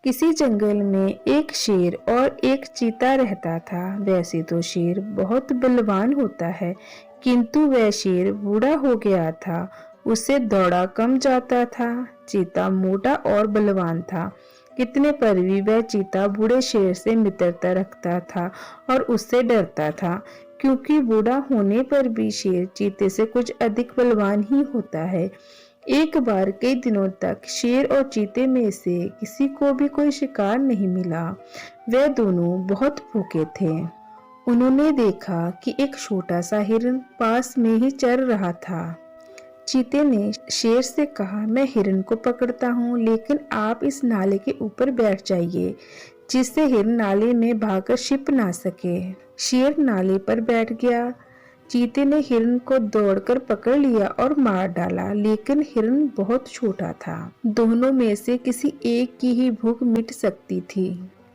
किसी जंगल में एक शेर और एक चीता रहता था। वैसे तो शेर बहुत बलवान होता है, किंतु वह शेर बूढ़ा हो गया था। उससे दौड़ा कम जाता था। चीता मोटा और बलवान था। कितने पर भी वह चीता बूढ़े शेर से मित्रता रखता था और उससे डरता था, क्योंकि बूढ़ा होने पर भी शेर चीते से कुछ अधिक बलवान ही होता है। एक बार कई दिनों तक शेर और चीते में से किसी को भी कोई शिकार नहीं मिला। वे दोनों बहुत भूखे थे। उन्होंने देखा कि एक छोटा सा हिरन पास में ही चर रहा था। चीते ने शेर से कहा, मैं हिरन को पकड़ता हूँ, लेकिन आप इस नाले के ऊपर बैठ जाइए, जिससे हिरन नाले में भागकर छिप ना सके। शेर नाले पर बैठ गया। चीते ने हिरन को दौड़कर पकड़ लिया और मार डाला, लेकिन हिरन बहुत छोटा था। दोनों में से किसी एक की ही भूख मिट सकती थी,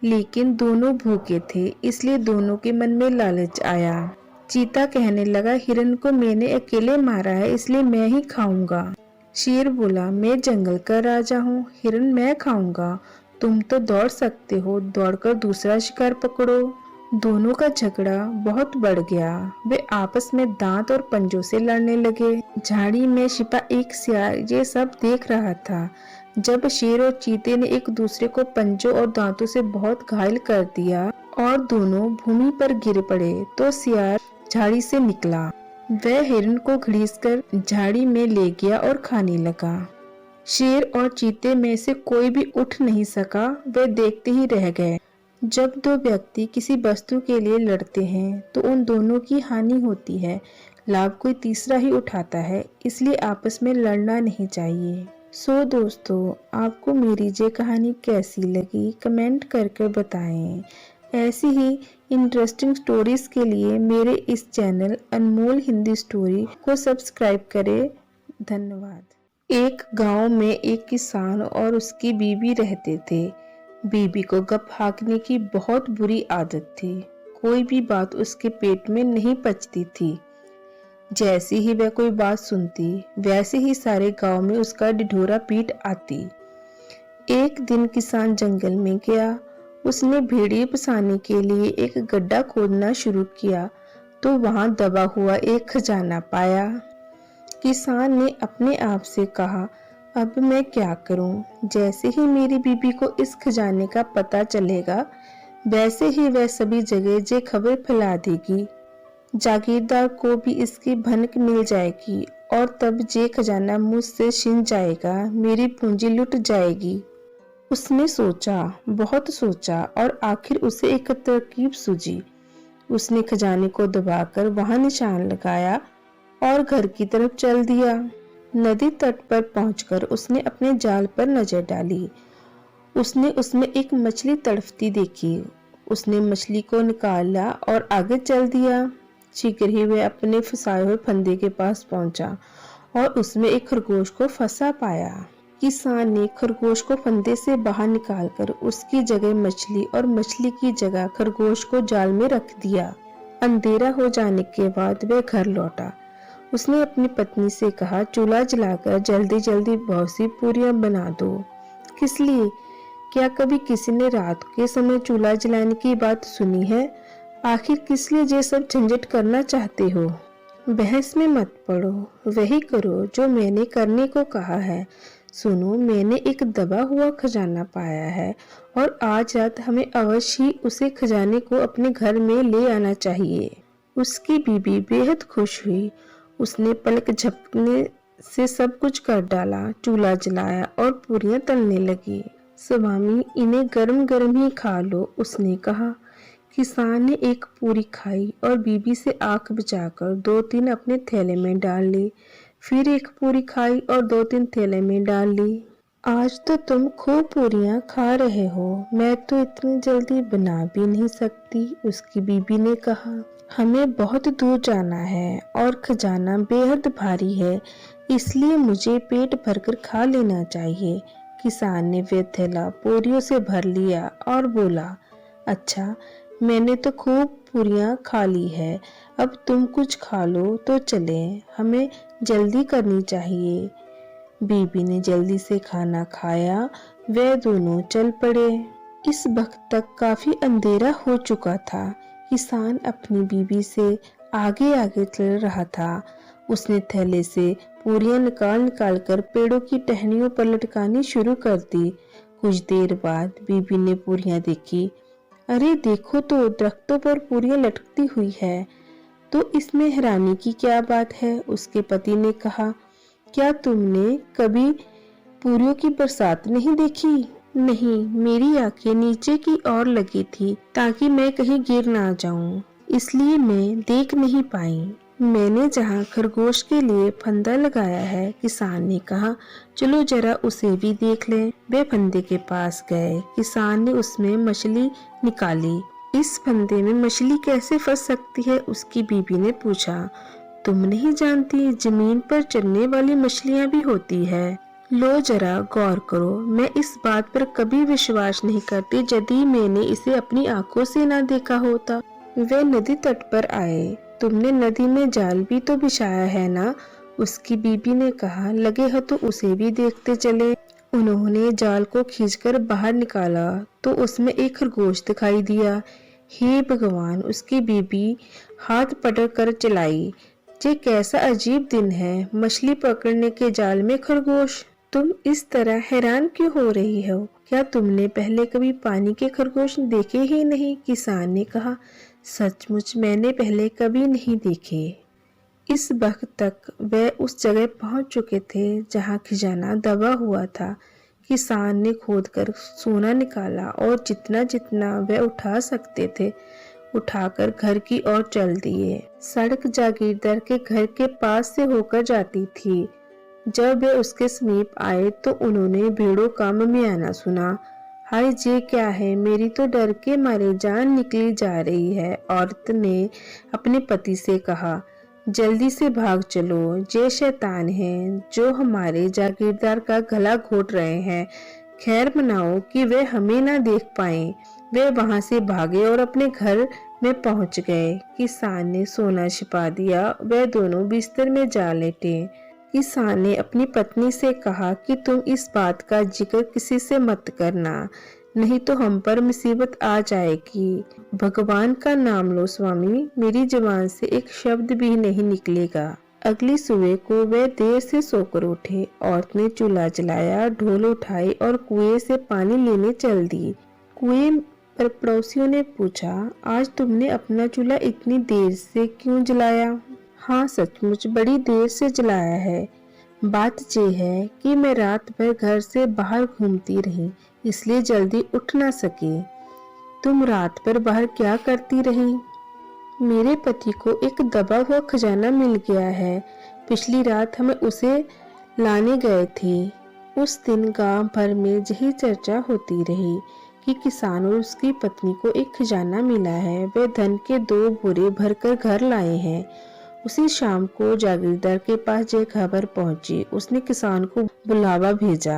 लेकिन दोनों भूखे थे, इसलिए दोनों के मन में लालच आया। चीता कहने लगा, हिरन को मैंने अकेले मारा है, इसलिए मैं ही खाऊंगा। शेर बोला, मैं जंगल का राजा हूँ, हिरन मैं खाऊंगा। तुम तो दौड़ सकते हो, दौड़कर दूसरा शिकार पकड़ो। दोनों का झगड़ा बहुत बढ़ गया। वे आपस में दांत और पंजों से लड़ने लगे। झाड़ी में छिपा एक सियार ये सब देख रहा था। जब शेर और चीते ने एक दूसरे को पंजों और दांतों से बहुत घायल कर दिया और दोनों भूमि पर गिर पड़े, तो सियार झाड़ी से निकला। वह हिरन को घड़ीसकर झाड़ी में ले गया और खाने लगा। शेर और चीते में से कोई भी उठ नहीं सका। वे देखते ही रह गए। जब दो व्यक्ति किसी वस्तु के लिए लड़ते हैं तो उन दोनों की हानि होती है, लाभ कोई तीसरा ही उठाता है, इसलिए आपस में लड़ना नहीं चाहिए। सो दोस्तों, आपको मेरी ये कहानी कैसी लगी कमेंट करके बताएं। ऐसी ही इंटरेस्टिंग स्टोरीज के लिए मेरे इस चैनल अनमोल हिंदी स्टोरी को सब्सक्राइब करें। धन्यवाद। एक गांव में एक किसान और उसकी बीवी रहते थे। बीबी को गप हाँकने की बहुत बुरी आदत थी। कोई भी बात उसके पेट में नहीं पचती थी। जैसी ही वह कोई बात सुनती, वैसे ही सारे गांव में उसका ढिढोरा पीट आती। एक दिन किसान जंगल में गया। उसने भेड़िए फंसाने के लिए एक गड्ढा खोदना शुरू किया, तो वहां दबा हुआ एक खजाना पाया। किसान ने अपने आप से कहा, अब मैं क्या करूं? जैसे ही मेरी बीबी को इस खजाने का पता चलेगा, वैसे ही वह सभी जगह ये खबर फैला देगी। जागीरदार को भी इसकी भनक मिल जाएगी और तब ये खजाना मुझसे छिन जाएगा, मेरी पूंजी लुट जाएगी। उसने सोचा, बहुत सोचा, और आखिर उसे एक तरकीब सूझी। उसने खजाने को दबाकर वहां निशान लगाया और घर की तरफ चल दिया। नदी तट पर पहुंचकर उसने अपने जाल पर नजर डाली। उसने उसमें एक मछली तड़पती देखी। उसने मछली को निकाला और आगे चल दिया। शीघ्र ही वह अपने फंसाए हुए फंदे के पास पहुंचा और उसमें एक खरगोश को फंसा पाया। किसान ने खरगोश को फंदे से बाहर निकालकर उसकी जगह मछली और मछली की जगह खरगोश को जाल में रख दिया। अंधेरा हो जाने के बाद वह घर लौटा। उसने अपनी पत्नी से कहा, चूल्हा जलाकर जल्दी जल्दी बहुत सी पूरियां बना दो। किस लिए? क्या कभी किसी ने रात के समय चूल्हा जलाने की बात सुनी है? आखिर किस लिए ये सब झंझट करना चाहते हो? बहस में मत पड़ो, वही करो जो मैंने करने को कहा है। सुनो, मैंने एक दबा हुआ खजाना पाया है और आज रात हमें अवश्य ही उसे खजाने को अपने घर में ले आना चाहिए। उसकी बीबी बेहद खुश हुई। उसने पलक झपकने से सब कुछ कर डाला, चूल्हा जलाया और पूरियां तलने लगी। स्वामी, इन्हें गरम गरम ही खा लो, उसने कहा। किसान ने एक पूरी खाई और बीबी से आंख बचाकर 2-3 अपने थैले में डाल ली। फिर एक पूरी खाई और 2-3 थैले में डाल ली। आज तो तुम खूब पूरियां खा रहे हो, मैं तो इतनी जल्दी बना भी नहीं सकती, उसकी बीबी ने कहा। हमें बहुत दूर जाना है और खजाना बेहद भारी है, इसलिए मुझे पेट भरकर खा लेना चाहिए। किसान ने वह थैला पूरियों से भर लिया और बोला, अच्छा, मैंने तो खूब पूरियां खा ली है, अब तुम कुछ खा लो तो चले, हमें जल्दी करनी चाहिए। बीबी ने जल्दी से खाना खाया वे दोनों चल पड़े। इस वक्त तक काफी अंधेरा हो चुका था। किसान अपनी बीबी से आगे आगे चल रहा था। उसने थैले से पूरियां निकाल निकाल कर पेड़ों की टहनियों पर लटकानी शुरू कर दी। कुछ देर बाद बीबी ने पूरियां देखी। अरे देखो तो, दरख्तों पर पूरियां लटकती हुई है, तो इसमें हैरानी की क्या बात है? उसके पति ने कहा, क्या तुमने कभी पूरियों की बरसात नहीं देखी? नहीं, मेरी आंखें नीचे की ओर लगी थी ताकि मैं कहीं गिर ना जाऊं, इसलिए मैं देख नहीं पाई। मैंने जहां खरगोश के लिए फंदा लगाया है, किसान ने कहा, चलो जरा उसे भी देख लें। वे फंदे के पास गए। किसान ने उसमें मछली निकाली। इस फंदे में मछली कैसे फंस सकती है? उसकी बीबी ने पूछा। तुम नहीं जानती, जमीन पर चलने वाली मछलियां भी होती है। लो जरा गौर करो, मैं इस बात पर कभी विश्वास नहीं करती यदि मैंने इसे अपनी आंखों से ना देखा होता। वे नदी तट पर आए। तुमने नदी में जाल भी तो बिछाया है ना? उसकी बीबी ने कहा, लगे हो तो उसे भी देखते चले। उन्होंने जाल को खींचकर बाहर निकाला तो उसमें एक खरगोश दिखाई दिया। हे भगवान, उसकी बीबी हाथ पकड़ कर चिल्लाई, ये कैसा अजीब दिन है, मछली पकड़ने के जाल में खरगोश। तुम इस तरह हैरान क्यों हो रही हो? क्या तुमने पहले कभी पानी के खरगोश देखे ही नहीं? किसान ने कहा, सचमुच मैंने पहले कभी नहीं देखे। इस वक्त तक वे उस जगह पहुंच चुके थे जहां खजाना दबा हुआ था। किसान ने खोदकर सोना निकाला और जितना जितना वे उठा सकते थे उठाकर घर की ओर चल दिए। सड़क जागीरदार के घर के पास से होकर जाती थी। जब वे उसके समीप आए तो उन्होंने भेड़ों का मिमियाना सुना। हाय, ये क्या है? मेरी तो डर के मारे जान निकली जा रही है। औरत ने अपने पति से कहा, जल्दी से भाग चलो, ये शैतान हैं जो हमारे जागीरदार का गला घोट रहे हैं। खैर मनाओ कि वे हमें ना देख पाए। वे वहां से भागे और अपने घर में पहुंच गए। किसान ने सोना छिपा दिया। वे दोनों बिस्तर में जा लेटे। किसान ने अपनी पत्नी से कहा कि तुम इस बात का जिक्र किसी से मत करना, नहीं तो हम पर मुसीबत आ जाएगी। भगवान का नाम लो स्वामी, मेरी जुबान से एक शब्द भी नहीं निकलेगा। अगली सुबह को वे देर से सोकर उठे। औरत ने चूल्हा जलाया, ढोल उठाई और कुएं से पानी लेने चल दी। कुएं पर पड़ोसियों ने पूछा, आज तुमने अपना चूल्हा इतनी देर से क्यों जलाया? हाँ, सचमुच बड़ी देर से जलाया है। बात ये है कि मैं रात भर घर से बाहर घूमती रही, इसलिए जल्दी उठ ना सकी। तुम रात भर बाहर क्या करती रही? मेरे पति को एक दबा हुआ खजाना मिल गया है। पिछली रात हमें उसे लाने गए थे। उस दिन गांव भर में यही चर्चा होती रही कि किसान और उसकी पत्नी को एक खजाना मिला है। वे धन के 2 बोरे भरकर घर लाए हैं। उसी शाम को जागीरदार के पास ये खबर पहुंची। उसने किसान को बुलावा भेजा।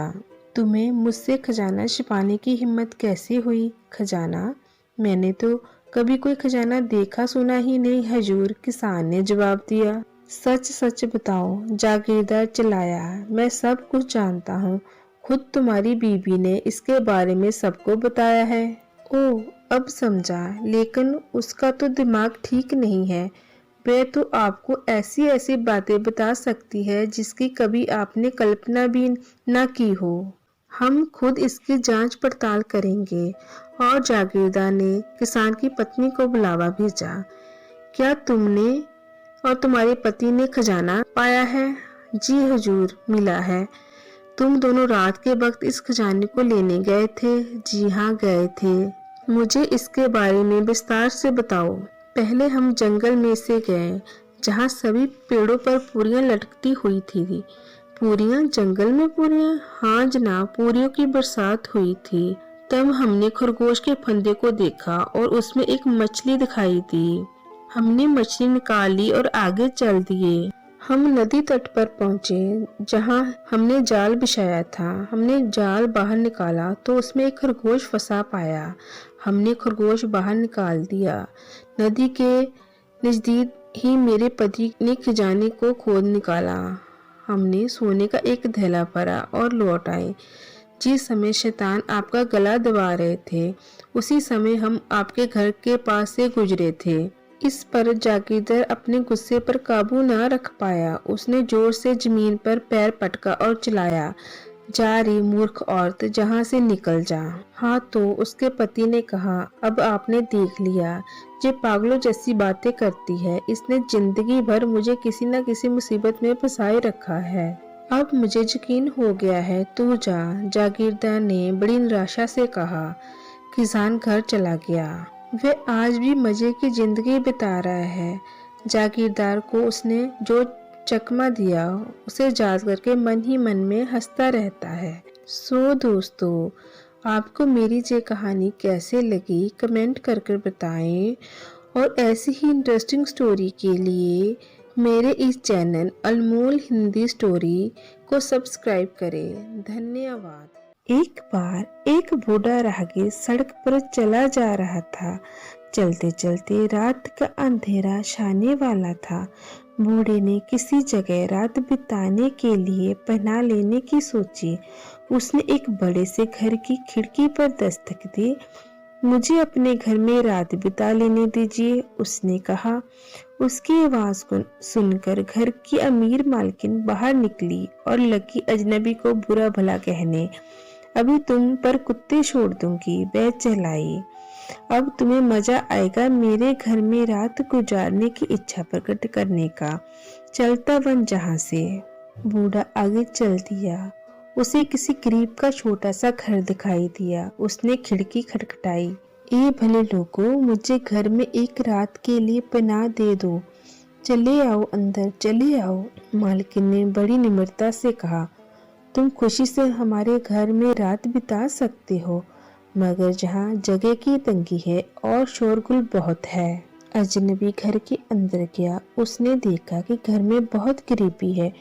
तुम्हें मुझसे खजाना छिपाने की हिम्मत कैसे हुई? खजाना? मैंने तो कभी कोई खजाना देखा सुना ही नहीं हजूर, किसान ने जवाब दिया। सच सच बताओ, जागीरदार चिल्लाया। मैं सब कुछ जानता हूँ, खुद तुम्हारी बीबी ने इसके बारे में सबको बताया है। ओह, अब समझा, लेकिन उसका तो दिमाग ठीक नहीं है। वह तो आपको ऐसी ऐसी बातें बता सकती है जिसकी कभी आपने कल्पना भी ना की हो। हम खुद इसकी जांच पड़ताल करेंगे। और जागीरदार ने किसान की पत्नी को बुलावा भेजा। क्या तुमने और तुम्हारे पति ने खजाना पाया है? जी हुजूर, मिला है। तुम दोनों रात के वक्त इस खजाने को लेने गए थे? जी हाँ, गए थे। मुझे इसके बारे में विस्तार से बताओ। पहले हम जंगल में से गए जहाँ सभी पेड़ों पर पूरियां लटकती हुई थी। पूरियां? जंगल में पूरियां? हाँ जनाब, पूरियों की बरसात हुई थी। तब हमने खरगोश के फंदे को देखा और उसमें एक मछली दिखाई दी। हमने मछली निकाल ली और आगे चल दिए। हम नदी तट पर पहुंचे जहां हमने जाल बिछाया था। हमने जाल बाहर निकाला तो उसमें एक खरगोश फंसा पाया। हमने खरगोश बाहर निकाल दिया। नदी के नजदीक ही मेरे पति ने खजाने को खोद निकाला। हमने सोने का एक थैला भरा और लौट आए। जिस समय शैतान आपका गला दबा रहे थे, उसी समय हम आपके घर के पास से गुजरे थे। इस पर जागीरदार अपने गुस्से पर काबू न रख पाया। उसने जोर से जमीन पर पैर पटका और चिल्लाया, जा रही मूर्ख औरत, जहां से निकल जा। हाँ, तो उसके पति ने कहा, अब आपने देख लिया, ये पागलों जैसी बातें करती है। इसने जिंदगी भर मुझे किसी न किसी मुसीबत में फंसाए रखा है। अब मुझे यकीन हो गया है, तू जा। जागीरदार ने बड़ी निराशा से कहा। किसान घर चला गया। वह आज भी मजे की जिंदगी बिता रहा है। जागीरदार को उसने जो चकमा दिया, उसे याद करके मन ही मन में हंसता रहता है। सो दोस्तों, आपको मेरी ये कहानी कैसे लगी कमेंट करके बताएं, और ऐसी ही इंटरेस्टिंग स्टोरी के लिए मेरे इस चैनल अनमोल हिंदी स्टोरी को सब्सक्राइब करें। धन्यवाद। एक बार एक बूढ़ा राहगीर सड़क पर चला जा रहा था। चलते चलते रात का अंधेरा छाने वाला था। बूढ़े ने किसी जगह रात बिताने के लिए पनाह लेने की सोची। उसने एक बड़े से घर की खिड़की पर दस्तक दी। मुझे अपने घर में रात बिता लेने दीजिए, उसने कहा। उसकी आवाज को सुनकर घर की अमीर मालकिन बाहर निकली और लगी अजनबी को बुरा भला कहने। अभी तुम पर कुत्ते छोड़ दूंगी, वह चिल्लाई। अब तुम्हें मजा आएगा मेरे घर में रात गुजारने की इच्छा प्रकट करने का। चलता बन जहां से। बूढ़ा आगे चल दिया। उसे किसी गरीब का छोटा सा घर दिखाई दिया। उसने खिड़की खटखटाई। ए भले लोगों, मुझे घर में एक रात के लिए पनाह दे दो। चले आओ अंदर, चले आओ, मालकिन ने बड़ी निम्रता से कहा। तुम खुशी से हमारे घर में रात बिता सकते हो, मगर जहाँ जगह की तंगी है और शोरगुल बहुत है। अजनबी घर के अंदर गया। उसने देखा कि घर में बहुत गरीबी है।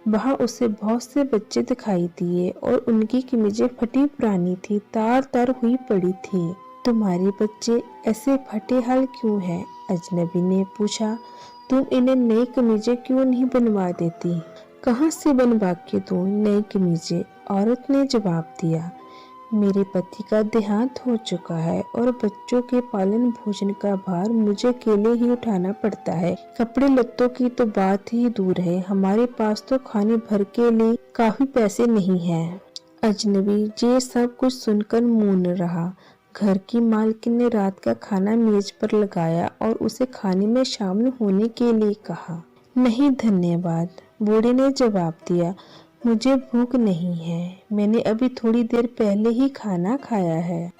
वहाँ उसे बहुत से बच्चे दिखाई दिए और उनकी कमीजें फटी पुरानी थी, तार तार हुई पड़ी थी। तुम्हारे बच्चे ऐसे फटे हाल क्यों हैं? अजनबी ने पूछा। तुम इन्हें नई कमीजें क्यों नहीं बनवा देती? कहाँ से बनवा के दूं नई कमीजें? औरत ने जवाब दिया। मेरे पति का देहांत हो चुका है और बच्चों के पालन भोजन का भार मुझे अकेले ही उठाना पड़ता है। कपड़े लत्तों की तो बात ही दूर है, हमारे पास तो खाने भर के लिए काफी पैसे नहीं हैं। अजनबी ये सब कुछ सुनकर मौन रहा। घर की मालकिन ने रात का खाना मेज पर लगाया और उसे खाने में शामिल होने के लिए कहा। नहीं धन्यवाद, बूढ़े ने जवाब दिया। मुझे भूख नहीं है, मैंने अभी थोड़ी देर पहले ही खाना खाया है।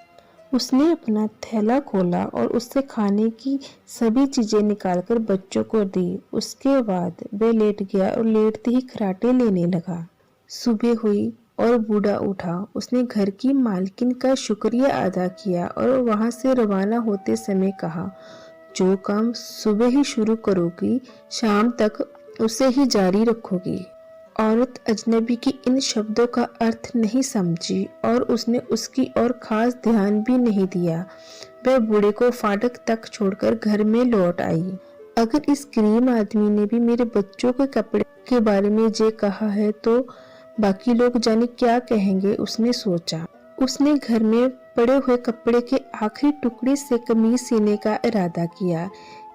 उसने अपना थैला खोला और उससे खाने की सभी चीजें निकालकर बच्चों को दी। उसके बाद वह लेट गया और लेटते ही खर्राटे लेने लगा। सुबह हुई और बूढ़ा उठा। उसने घर की मालकिन का शुक्रिया अदा किया और वहां से रवाना होते समय कहा, जो काम सुबह ही शुरू करोगी, शाम तक उसे ही जारी रखोगी। औरत अजनबी की इन शब्दों का अर्थ नहीं समझी और उसने उसकी ओर खास ध्यान भी नहीं दिया। वह बूढ़े को फाटक तक छोड़कर घर में लौट आई। अगर इस गरीब आदमी ने भी मेरे बच्चों के कपड़े के बारे में ये कहा है तो बाकी लोग जाने क्या कहेंगे, उसने सोचा। उसने घर में पड़े हुए कपड़े के आखिरी टुकड़े से कमीज सीने का इरादा किया।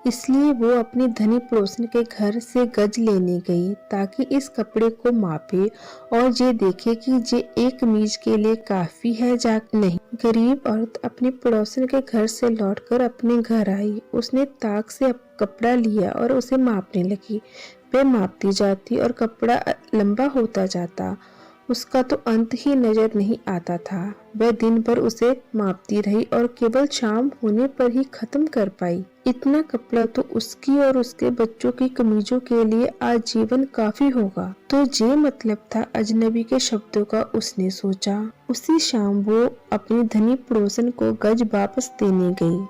इसलिए वो अपनी धनी पड़ोसन के घर से गज लेने गई ताकि इस कपड़े को मापे और ये देखे कि ये एक कमीज के लिए काफी है या नहीं। गरीब औरत अपनी पड़ोसन के घर से लौटकर अपने घर आई। उसने ताक से कपड़ा लिया और उसे मापने लगी। वह मापती जाती और कपड़ा लंबा होता जाता। उसका तो अंत ही नजर नहीं आता था। वह दिन भर उसे मापती रही और केवल शाम होने पर ही खत्म कर पाई। इतना कपड़ा तो उसकी और उसके बच्चों की कमीजों के लिए आजीवन काफी होगा। तो ये मतलब था अजनबी के शब्दों का, उसने सोचा। उसी शाम वो अपनी धनी पड़ोसन को गज वापस देने गई।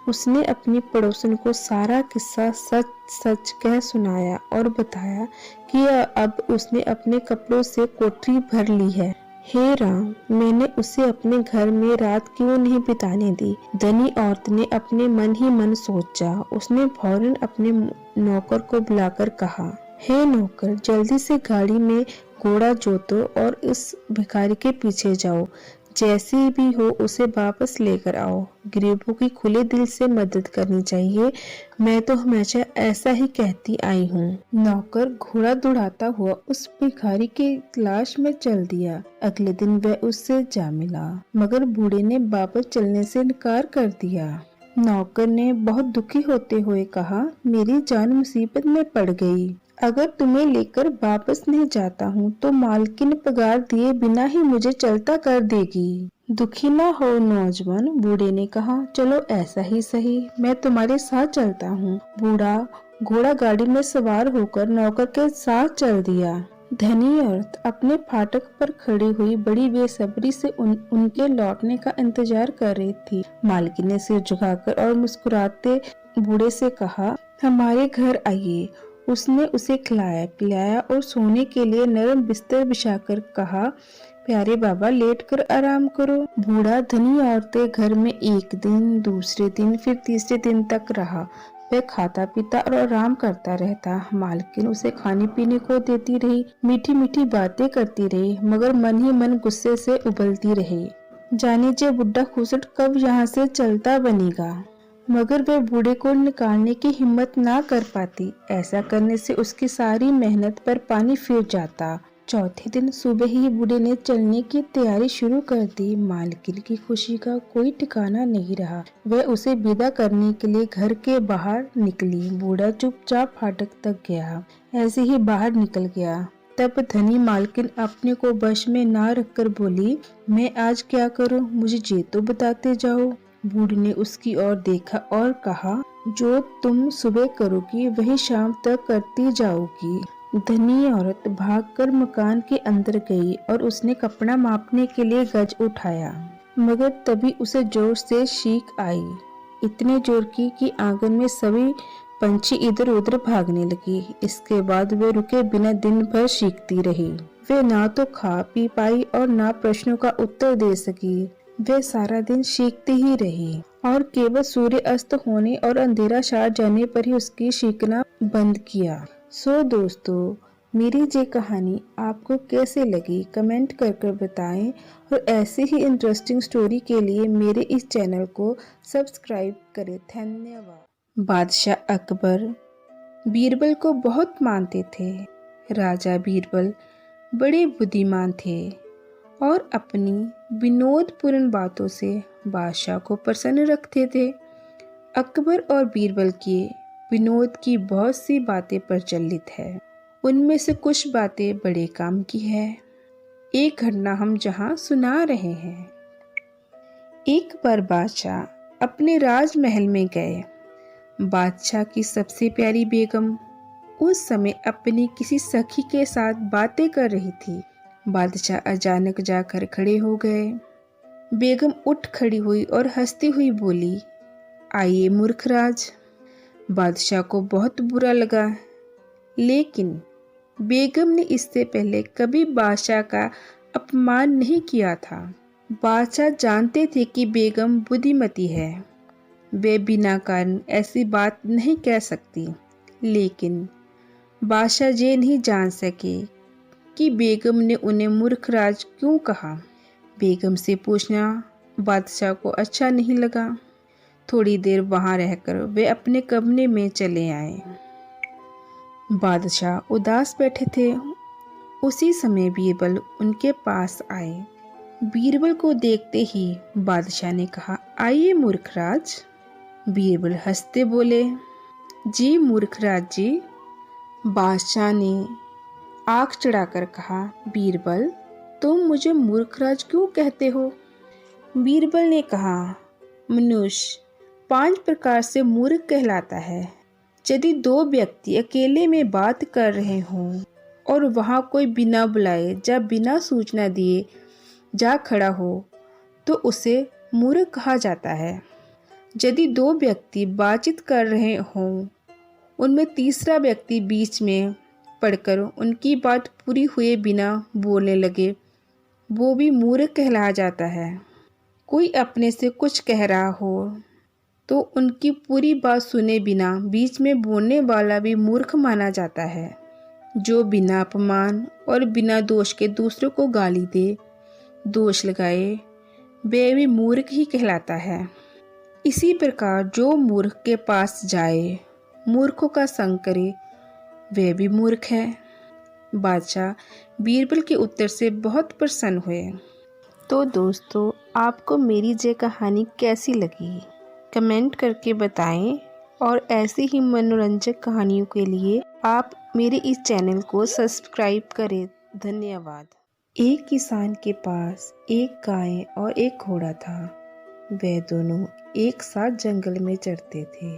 उसने अपनी पड़ोसन को सारा किस्सा सच सच कह सुनाया और बताया कि अब उसने अपने कपड़ों से कोठरी भर ली है। हे राम, मैंने उसे अपने घर में रात क्यों नहीं बिताने दी? धनी औरत ने अपने मन ही मन सोचा। उसने फौरन अपने नौकर को बुलाकर कहा, हे नौकर, जल्दी से गाड़ी में घोड़ा जोतो और इस भिखारी के पीछे जाओ, जैसे भी हो उसे वापस लेकर आओ। गरीबों की खुले दिल से मदद करनी चाहिए, मैं तो हमेशा ऐसा ही कहती आई हूँ। नौकर घोड़ा दौड़ाता हुआ उस भिखारी की तलाश में चल दिया। अगले दिन वह उससे जा मिला, मगर बूढ़े ने वापस चलने से इनकार कर दिया। नौकर ने बहुत दुखी होते हुए कहा, मेरी जान मुसीबत में पड़ गई। अगर तुम्हें लेकर वापस नहीं जाता हूँ तो मालकिन पगार दिए बिना ही मुझे चलता कर देगी। दुखी ना हो नौजवान, बूढ़े ने कहा, चलो ऐसा ही सही, मैं तुम्हारे साथ चलता हूँ। बूढ़ा घोड़ा गाड़ी में सवार होकर नौकर के साथ चल दिया। धनी औरत अपने फाटक पर खड़ी हुई बड़ी बेसब्री से उनके लौटने का इंतजार कर रही थी। मालकिन ने सिर झुकाकर और मुस्कुराते बूढ़े से कहा, हमारे घर आइए। उसने उसे खिलाया पिलाया और सोने के लिए नरम बिस्तर बिछाकर कहा, प्यारे बाबा लेटकर आराम करो। बूढ़ा धनी औरतें घर में एक दिन, दूसरे दिन, फिर तीसरे दिन तक रहा। वह खाता पीता और आराम करता रहता। मालकिन उसे खाने पीने को देती रही, मीठी मीठी बातें करती रही, मगर मन ही मन गुस्से से उबलती रही। जाने जे बुढ़ा खुसट कब यहाँ से चलता बनेगा। मगर वह बूढ़े को निकालने की हिम्मत ना कर पाती। ऐसा करने से उसकी सारी मेहनत पर पानी फिर जाता। चौथे दिन सुबह ही बूढ़े ने चलने की तैयारी शुरू कर दी। मालकिन की खुशी का कोई ठिकाना नहीं रहा। वह उसे विदा करने के लिए घर के बाहर निकली। बूढ़ा चुपचाप फाटक तक गया, ऐसे ही बाहर निकल गया। तब धनी मालकिन अपने को वश में ना रखकर बोली, मैं आज क्या करूं, मुझे ये तो बताते जाओ। बूढ़ी ने उसकी ओर देखा और कहा, जो तुम सुबह करोगी वही शाम तक करती जाओगी। धनी औरत भागकर मकान के अंदर गई और उसने कपड़ा मापने के लिए गज उठाया, मगर तभी उसे जोर से छींक आई, इतने जोर की कि आंगन में सभी पंछी इधर उधर भागने लगी। इसके बाद वे रुके बिना दिन भर छींकती रही। वे ना तो खा पी पाई और ना प्रश्नों का उत्तर दे सकी। वे सारा दिन छींकती ही रही और केवल सूर्य अस्त होने और अंधेरा छा जाने पर ही उसकी छींकना बंद किया। सो दोस्तों, मेरी ये कहानी आपको कैसे लगी कमेंट कर कर बताएं और ऐसे ही इंटरेस्टिंग स्टोरी के लिए मेरे इस चैनल को सब्सक्राइब करें। धन्यवाद। बादशाह अकबर बीरबल को बहुत मानते थे। राजा बीरबल बड़े बुद्धिमान थे और अपनी विनोदपूर्ण बातों से बादशाह को प्रसन्न रखते थे। अकबर और बीरबल के विनोद की बहुत सी बातें प्रचलित है। उनमें से कुछ बातें बड़े काम की है। एक घटना हम जहां सुना रहे हैं। एक बार बादशाह अपने राजमहल में गए। बादशाह की सबसे प्यारी बेगम उस समय अपनी किसी सखी के साथ बातें कर रही थी। बादशाह अचानक जाकर खड़े हो गए। बेगम उठ खड़ी हुई और हंसती हुई बोली, आइए मूर्खराज। बादशाह को बहुत बुरा लगा, लेकिन बेगम ने इससे पहले कभी बादशाह का अपमान नहीं किया था। बादशाह जानते थे कि बेगम बुद्धिमती है, वे बिना कारण ऐसी बात नहीं कह सकती। लेकिन बादशाह ये नहीं जान सके कि बेगम ने उन्हें मूर्खराज क्यों कहा। बेगम से पूछना बादशाह को अच्छा नहीं लगा। थोड़ी देर वहां रहकर वे अपने कमरे में चले आए। बादशाह उदास बैठे थे। उसी समय बीरबल उनके पास आए। बीरबल को देखते ही बादशाह ने कहा, आइए मूर्खराज। बीरबल हंसते बोले, जी मूर्खराज जी। बादशाह ने आंख चढ़ाकर कहा, बीरबल तुम मुझे मूर्खराज क्यों कहते हो। बीरबल ने कहा, मनुष्य 5 प्रकार से मूर्ख कहलाता है। यदि 2 व्यक्ति अकेले में बात कर रहे हों और वहां कोई बिना बुलाए या बिना सूचना दिए जा खड़ा हो तो उसे मूर्ख कहा जाता है। यदि 2 व्यक्ति बातचीत कर रहे हों, उनमें तीसरा व्यक्ति बीच में पढ़कर उनकी बात पूरी हुए बिना बोलने लगे, वो भी मूर्ख कहलाया जाता है। कोई अपने से कुछ कह रहा हो तो उनकी पूरी बात सुने बिना बीच में बोलने वाला भी मूर्ख माना जाता है। जो बिना अपमान और बिना दोष के दूसरों को गाली दे, दोष लगाए, वह भी मूर्ख ही कहलाता है। इसी प्रकार जो मूर्ख के पास जाए, मूर्खों का संग करे, वह भी मूर्ख है। बादशाह बीरबल के उत्तर से बहुत प्रसन्न हुए। तो दोस्तों, आपको मेरी ये कहानी कैसी लगी कमेंट करके बताएं, और ऐसी ही मनोरंजक कहानियों के लिए आप मेरे इस चैनल को सब्सक्राइब करें। धन्यवाद। एक किसान के पास एक गाय और एक घोड़ा था। वे दोनों एक साथ जंगल में चरते थे।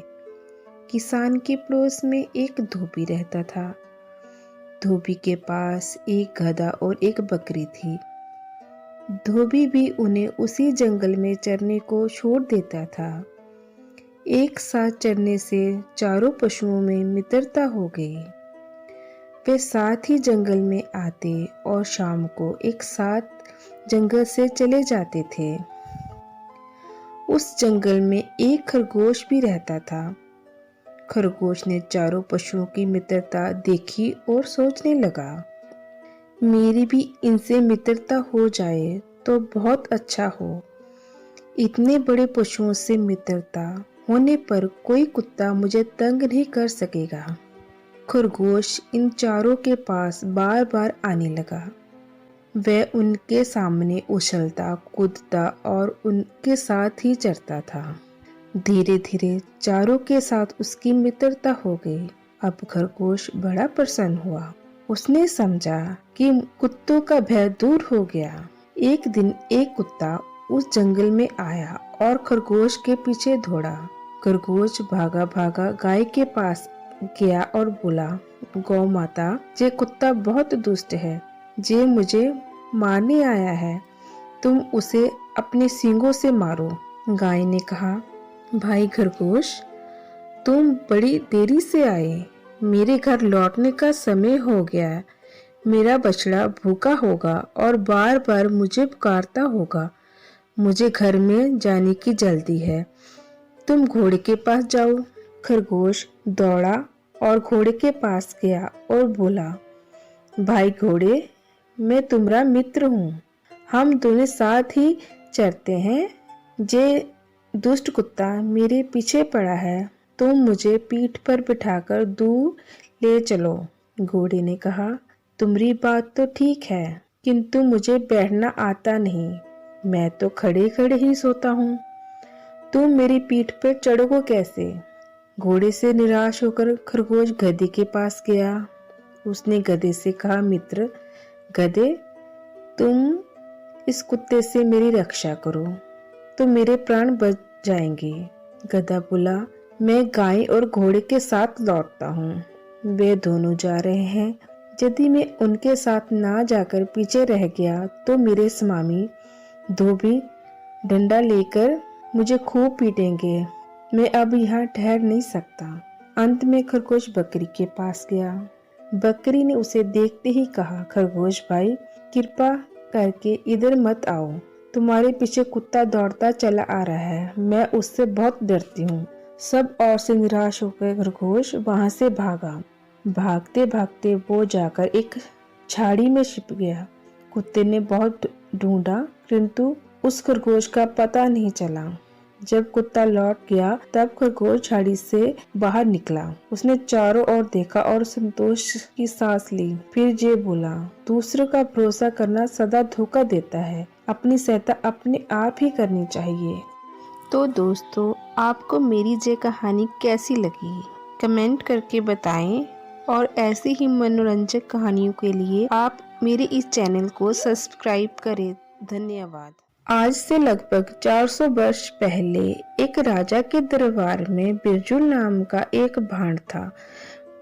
किसान के पड़ोस में एक धोबी रहता था। धोबी के पास एक गधा और एक बकरी थी। धोबी भी उन्हें उसी जंगल में चरने को छोड़ देता था। एक साथ चरने से चारों पशुओं में मित्रता हो गई। वे साथ ही जंगल में आते और शाम को एक साथ जंगल से चले जाते थे। उस जंगल में एक खरगोश भी रहता था। खरगोश ने चारों पशुओं की मित्रता देखी और सोचने लगा, मेरी भी इनसे मित्रता हो जाए तो बहुत अच्छा हो। इतने बड़े पशुओं से मित्रता होने पर कोई कुत्ता मुझे तंग नहीं कर सकेगा। खरगोश इन चारों के पास बार बार आने लगा। वह उनके सामने उछलता, कूदता और उनके साथ ही चरता था। धीरे धीरे चारों के साथ उसकी मित्रता हो गई। अब खरगोश बड़ा प्रसन्न हुआ। उसने समझा कि कुत्तों का भय दूर हो गया। एक दिन एक कुत्ता उस जंगल में आया और खरगोश के पीछे दौड़ा। खरगोश भागा भागा गाय के पास गया और बोला, गौ माता, ये कुत्ता बहुत दुष्ट है। ये मुझे मारने आया है। तुम उसे अपने सींगों से मारो। गाय ने कहा, भाई खरगोश, तुम बड़ी देरी से आए। मेरे घर लौटने का समय हो गया। मेरा बछड़ा भूखा होगा और बार बार मुझे पुकारता होगा। मुझे घर में जाने की जल्दी है। तुम घोड़े के पास जाओ। खरगोश दौड़ा और घोड़े के पास गया और बोला, भाई घोड़े, मैं तुम्हारा मित्र हूँ। हम दोनों साथ ही चरते हैं। जे दुष्ट कुत्ता मेरे पीछे पड़ा है। तुम मुझे पीठ पर बिठाकर दूर ले चलो। घोड़े ने कहा, तुम्हारी बात तो ठीक है, किंतु मुझे बैठना आता नहीं। मैं तो खड़े खड़े ही सोता हूँ। तुम मेरी पीठ पर चढ़ोगे कैसे? घोड़े से निराश होकर खरगोश गधे के पास गया। उसने गधे से कहा, मित्र गधे, तुम इस कुत्ते से मेरी रक्षा करो तो मेरे प्राण बच जाएंगे। गधा बोला, मैं गाय और घोड़े के साथ लौटता हूँ। वे दोनों जा रहे हैं। यदि मैं उनके साथ ना जाकर पीछे रह गया तो मेरे स्वामी धोबी डंडा लेकर मुझे खूब पीटेंगे। मैं अब यहाँ ठहर नहीं सकता। अंत में खरगोश बकरी के पास गया। बकरी ने उसे देखते ही कहा, खरगोश भाई, कृपा करके इधर मत आओ। तुम्हारे पीछे कुत्ता दौड़ता चला आ रहा है। मैं उससे बहुत डरती हूँ। सब और से निराश होकर खरगोश वहां से भागा। भागते भागते वो जाकर एक झाड़ी में छिप गया। कुत्ते ने बहुत ढूंढा, किंतु उस खरगोश का पता नहीं चला। जब कुत्ता लौट गया तब खरगोश झाड़ी से बाहर निकला। उसने चारों ओर देखा और संतोष की सांस ली। फिर ये बोला, दूसरों का भरोसा करना सदा धोखा देता है। अपनी सहायता अपने आप ही करनी चाहिए। तो दोस्तों, आपको मेरी ये कहानी कैसी लगी कमेंट करके बताएं, और ऐसी ही मनोरंजक कहानियों के लिए आप मेरे इस चैनल को सब्सक्राइब करें। धन्यवाद। आज से लगभग 400 वर्ष पहले एक राजा के दरबार में बिरजू नाम का एक भांड था।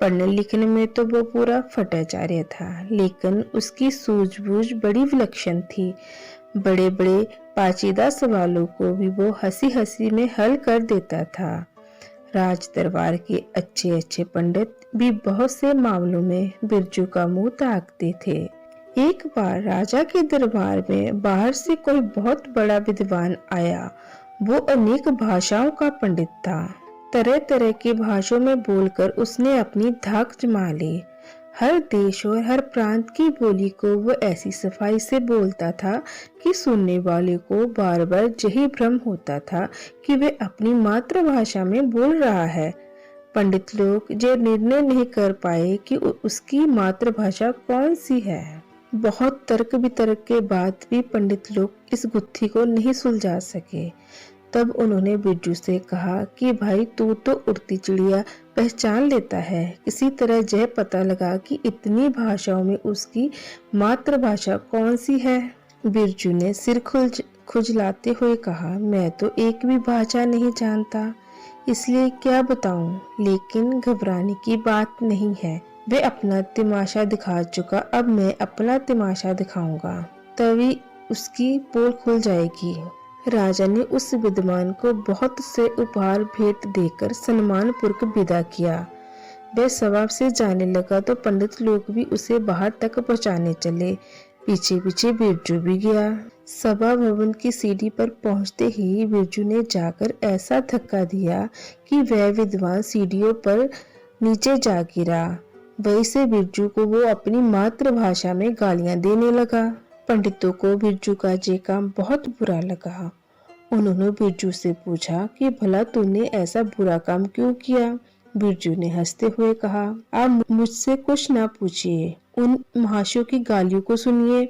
पढ़ने लिखने में तो वो पूरा फटाचार्य था, लेकिन उसकी सूझबूझ बड़ी विलक्षण थी। बड़े बड़े पाचीदा सवालों को भी वो हंसी हंसी में हल कर देता था। राज दरबार के अच्छे अच्छे पंडित भी बहुत से मामलों में बिरजू का मुंह ताकते थे। एक बार राजा के दरबार में बाहर से कोई बहुत बड़ा विद्वान आया। वो अनेक भाषाओं का पंडित था। तरह तरह की भाषाओं में बोलकर उसने अपनी धाक जमा ली। हर देश और हर प्रांत की बोली को वो ऐसी सफाई से बोलता था कि सुनने वाले को बार बार यही भ्रम होता था कि वे अपनी मातृभाषा में बोल रहा है। पंडित लोग ये निर्णय नहीं कर पाए कि उसकी मातृभाषा कौन सी है। बहुत तर्क वितर्क के बाद भी पंडित लोग इस गुत्थी को नहीं सुलझा सके। तब उन्होंने बिरजू से कहा कि भाई तू तो उड़ती चिड़िया पहचान लेता है, किसी तरह यह पता लगा कि इतनी भाषाओं में उसकी मातृभाषा कौन सी है। बिरजू ने सिर खुजलाते हुए कहा, मैं तो एक भी भाषा नहीं जानता, इसलिए क्या बताऊं। लेकिन घबराने की बात नहीं है, वे अपना तमाशा दिखा चुका, अब मैं अपना तमाशा दिखाऊंगा, तभी उसकी पोल खुल जाएगी। राजा ने उस विद्वान को बहुत से उपहार भेंट देकर सम्मानपूर्वक विदा किया। वह सभा से जाने लगा तो पंडित लोग भी उसे बाहर तक पहुंचाने चले। पीछे पीछे बिरजू भी गया। सभा भवन की सीढ़ी पर पहुंचते ही बिरजू ने जाकर ऐसा धक्का दिया कि वह विद्वान सीढ़ियों पर नीचे जा गिरा। वहीं से बिरजू को वो अपनी मातृभाषा में गालियां देने लगा। पंडितों को बिरजू का ये काम बहुत बुरा लगा। उन्होंने बिरजू से पूछा कि भला तूने ऐसा बुरा काम क्यों किया। बिरजू ने हंसते हुए कहा, आप मुझसे कुछ ना पूछिए, उन महाशयों की गालियों को सुनिए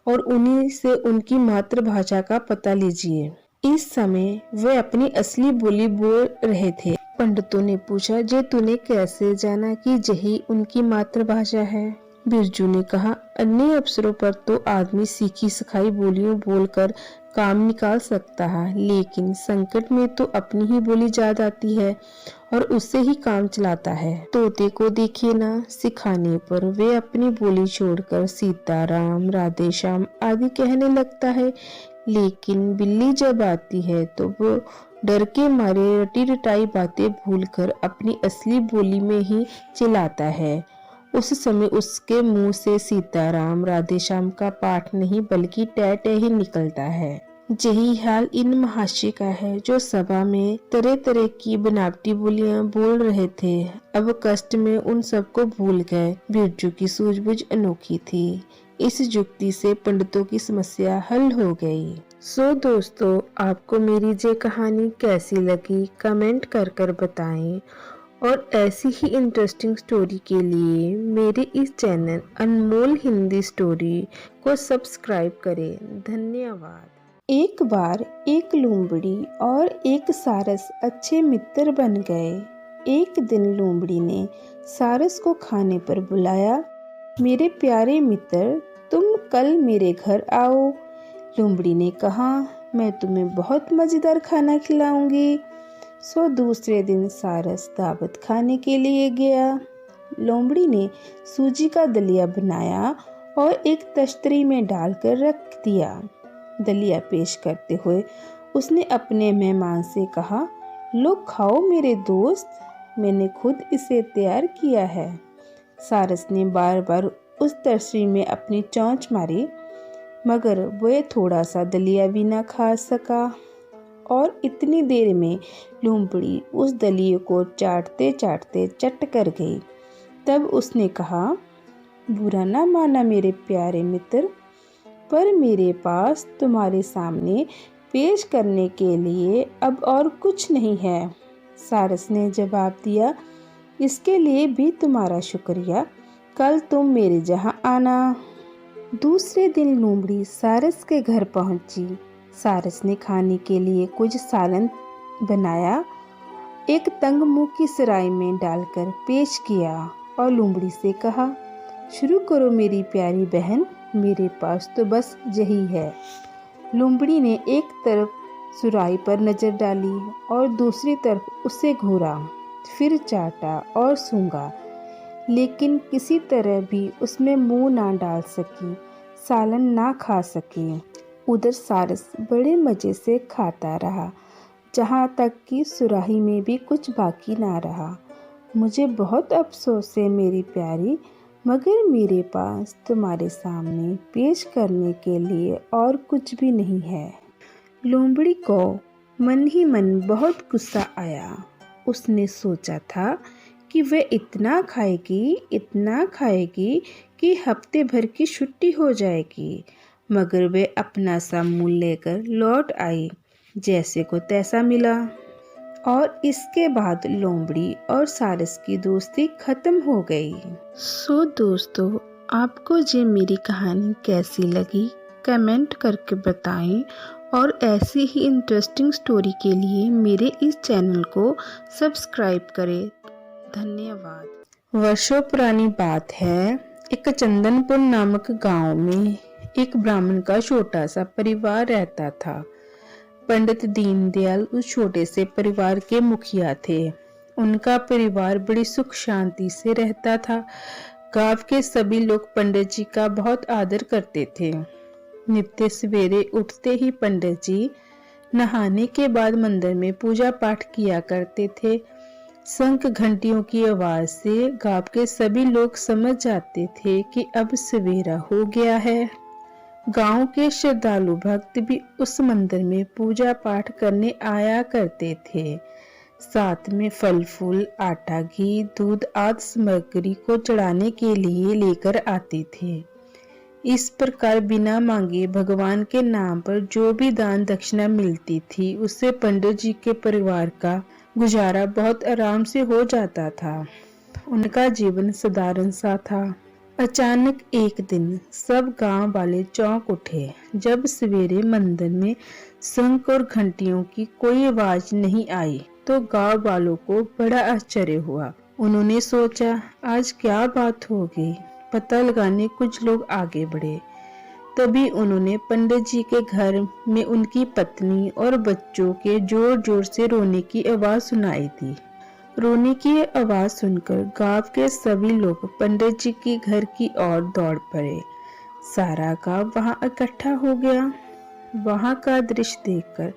और उन्हीं से उनकी मातृभाषा का पता लीजिए। इस समय वे अपनी असली बोली बोल रहे थे। पंडितों ने पूछा, जे तूने कैसे जाना कि यही उनकी मातृभाषा है। बिरजू ने कहा, अन्य अवसरों पर तो आदमी सीखी सिखाई बोलियों बोलकर काम निकाल सकता है, लेकिन संकट में तो अपनी ही बोली याद आती है और उससे ही काम चलाता है। तोते को देखिए ना, सिखाने पर वे अपनी बोली छोड़कर सीताराम, राधे श्याम आदि कहने लगता है, लेकिन बिल्ली जब आती है तो वो डर के मारे रटी रटाई बातें भूलकर अपनी असली बोली में ही चिल्लाता है। उस समय उसके मुंह से सीताराम, राधे श्याम का पाठ नहीं बल्कि टै टै ही निकलता है। यही हाल इन महाशय का है जो सभा में तरह तरह की बनावटी बोलियां बोल रहे थे। अब कष्ट में उन सबको भूल गए। बिरजू की सूझबूझ अनोखी थी। इस युक्ति से पंडितों की समस्या हल हो गई। सो दोस्तों, आपको मेरी ये कहानी कैसी लगी कमेंट कर कर बताएं और ऐसी ही इंटरेस्टिंग स्टोरी के लिए मेरे इस चैनल अनमोल हिंदी स्टोरी को सब्सक्राइब करें। धन्यवाद। एक बार एक लोमड़ी और एक सारस अच्छे मित्र बन गए। एक दिन लोमड़ी ने सारस को खाने पर बुलाया। मेरे प्यारे मित्र, तुम कल मेरे घर आओ। लोमड़ी ने कहा, मैं तुम्हें बहुत मजेदार खाना खिलाऊंगी। सो दूसरे दिन सारस दावत खाने के लिए गया। लोमड़ी ने सूजी का दलिया बनाया और एक तश्तरी में डालकर रख दिया। दलिया पेश करते हुए उसने अपने मेहमान से कहा, लो खाओ मेरे दोस्त, मैंने खुद इसे तैयार किया है। सारस ने बार बार उस तश्तरी में अपनी चोंच मारी, मगर वह थोड़ा सा दलिया भी न खा सका और इतनी देर में लोमड़ी उस दलिए को चाटते चाटते चट कर गई। तब उसने कहा, बुरा ना माना मेरे प्यारे मित्र, पर मेरे पास तुम्हारे सामने पेश करने के लिए अब और कुछ नहीं है। सारस ने जवाब दिया, इसके लिए भी तुम्हारा शुक्रिया, कल तुम मेरे जहाँ आना। दूसरे दिन लोमड़ी सारस के घर पहुंची। सारस ने खाने के लिए कुछ सालन बनाया, एक तंग मुंह की सराय में डालकर पेश किया और लोमड़ी से कहा, शुरू करो मेरी प्यारी बहन, मेरे पास तो बस यही है। लोमड़ी ने एक तरफ सुराही पर नजर डाली और दूसरी तरफ उसे घूरा, फिर चाटा और सूंघा, लेकिन किसी तरह भी उसमें मुंह ना डाल सकी, सालन ना खा सकी। उधर सारस बड़े मजे से खाता रहा, जहाँ तक कि सुराही में भी कुछ बाकी ना रहा। मुझे बहुत अफसोस है मेरी प्यारी, मगर मेरे पास तुम्हारे सामने पेश करने के लिए और कुछ भी नहीं है। लोमड़ी को मन ही मन बहुत गुस्सा आया। उसने सोचा था कि वह इतना खाएगी कि हफ्ते भर की छुट्टी हो जाएगी। मगर वह अपना सा मूल लेकर लौट आई, जैसे को तैसा मिला। और इसके बाद लोमड़ी और सारस की दोस्ती खत्म हो गई। सो दोस्तों, आपको ये मेरी कहानी कैसी लगी कमेंट करके बताएं, और ऐसी ही इंटरेस्टिंग स्टोरी के लिए मेरे इस चैनल को सब्सक्राइब करें। धन्यवाद। वर्षों पुरानी बात है, एक चंदनपुर नामक गांव में एक ब्राह्मण का छोटा सा परिवार रहता था। पंडित दीनदयाल उस छोटे से परिवार के मुखिया थे। उनका परिवार बड़ी सुख शांति से रहता था। गांव के सभी लोग पंडित जी का बहुत आदर करते थे। नित्य सवेरे उठते ही पंडित जी नहाने के बाद मंदिर में पूजा पाठ किया करते थे। शंख घंटियों की आवाज से गांव के सभी लोग समझ जाते थे कि अब सवेरा हो गया है। गांव के श्रद्धालु भक्त भी उस मंदिर में पूजा पाठ करने आया करते थे। साथ में फल फूल, आटा, घी, दूध आदि सामग्री को चढ़ाने के लिए लेकर आते थे। इस प्रकार बिना मांगे भगवान के नाम पर जो भी दान दक्षिणा मिलती थी, उससे पंडित जी के परिवार का गुजारा बहुत आराम से हो जाता था। उनका जीवन साधारण सा था। अचानक एक दिन सब गांव वाले चौंक उठे जब सवेरे मंदिर में शंख और घंटियों की कोई आवाज नहीं आई। तो गांव वालों को बड़ा आश्चर्य हुआ। उन्होंने सोचा आज क्या बात होगी। पता लगाने कुछ लोग आगे बढ़े। तभी उन्होंने पंडित जी के घर में उनकी पत्नी और बच्चों के जोर जोर से रोने की आवाज सुनाई दी। रोने की आवाज सुनकर गांव के सभी लोग पंडित जी के घर की ओर दौड़ पड़े। सारा गांव वहां इकट्ठा हो गया। वहां का दृश्य देखकर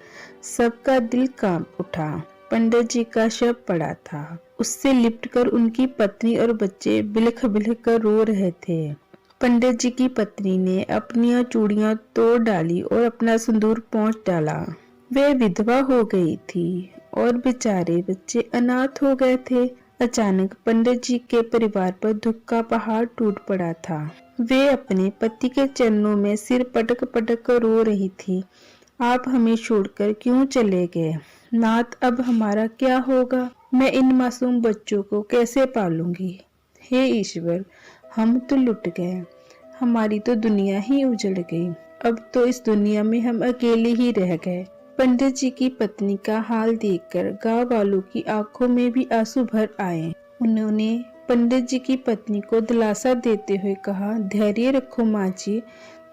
सबका दिल कांप उठा। पंडित जी का शव पड़ा था। उससे लिपटकर उनकी पत्नी और बच्चे बिलख बिलख कर रो रहे थे। पंडित जी की पत्नी ने अपनी चूड़ियां तोड़ डाली और अपना सिंदूर पोंछ डाला। वे विधवा हो गई थी और बेचारे बच्चे अनाथ हो गए थे। अचानक पंडित जी के परिवार पर दुख का पहाड़ टूट पड़ा था। वे अपने पति के चरणों में सिर पटक पटक कर रो रही थी। आप हमें छोड़कर क्यों चले गए नाथ? अब हमारा क्या होगा? मैं इन मासूम बच्चों को कैसे पालूंगी? हे ईश्वर, हम तो लुट गए। हमारी तो दुनिया ही उजड़ गई। अब तो इस दुनिया में हम अकेले ही रह गए। पंडित जी की पत्नी का हाल देखकर गांव वालों की आंखों में भी आंसू भर आए। उन्होंने पंडित जी की पत्नी को दिलासा देते हुए कहा, धैर्य रखो माँ जी,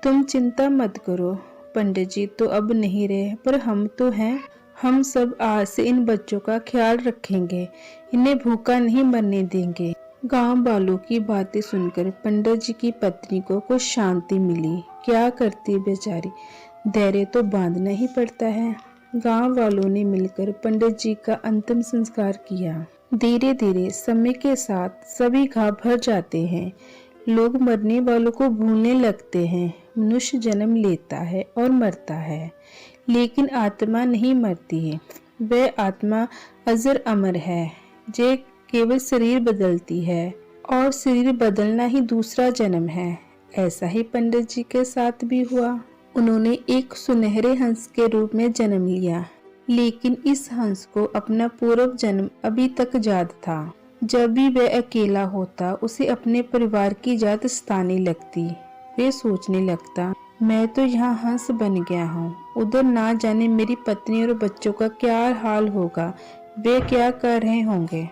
तुम चिंता मत करो। पंडित जी तो अब नहीं रहे, पर हम तो हैं। हम सब आज से इन बच्चों का ख्याल रखेंगे, इन्हें भूखा नहीं मरने देंगे। गांव वालों की बातें सुनकर पंडित जी की पत्नी को कुछ शांति मिली। क्या करती बेचारी, धैर्य तो बांधना ही पड़ता है। गांव वालों ने मिलकर पंडित जी का अंतिम संस्कार किया। धीरे धीरे समय के साथ सभी घाव भर जाते हैं। लोग मरने वालों को भूलने लगते हैं। मनुष्य जन्म लेता है और मरता है, लेकिन आत्मा नहीं मरती है। वह आत्मा अजर अमर है, जो केवल शरीर बदलती है, और शरीर बदलना ही दूसरा जन्म है। ऐसा ही पंडित जी के साथ भी हुआ। उन्होंने एक सुनहरे हंस के रूप में जन्म लिया, लेकिन इस हंस को अपना पूर्व जन्म अभी तक याद था। जब भी वह अकेला होता, उसे अपने परिवार की याद सताने लगती। वे सोचने लगता, मैं तो यहाँ हंस बन गया हूँ, उधर ना जाने मेरी पत्नी और बच्चों का क्या हाल होगा, वे क्या कर रहे होंगे।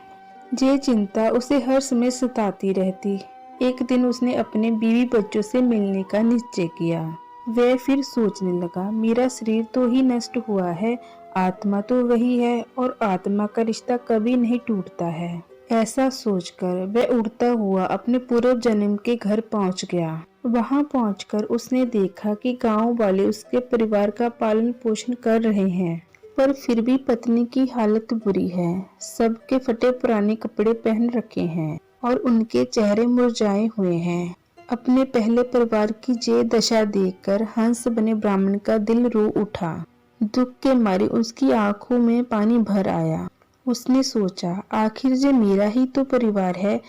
ये चिंता उसे हर समय सताती रहती। एक दिन उसने अपने बीवी बच्चों से मिलने का निश्चय किया। वह फिर सोचने लगा, मेरा शरीर तो ही नष्ट हुआ है, आत्मा तो वही है और आत्मा का रिश्ता कभी नहीं टूटता है। ऐसा सोचकर वह उड़ता हुआ अपने पूर्व जन्म के घर पहुंच गया। वहां पहुंचकर उसने देखा कि गांव वाले उसके परिवार का पालन पोषण कर रहे हैं, पर फिर भी पत्नी की हालत बुरी है। सबके फटे पुराने कपड़े पहन रखे हैं और उनके चेहरे मुरझाए हुए हैं। अपने पहले परिवार की ये दशा देखकर हंस बने ब्राह्मण का दिल रो उठा। दुख के मारे उसकी आंखों में पानी भर आया। उसने सोचा, आखिर ये मेरा ही तो परिवार है,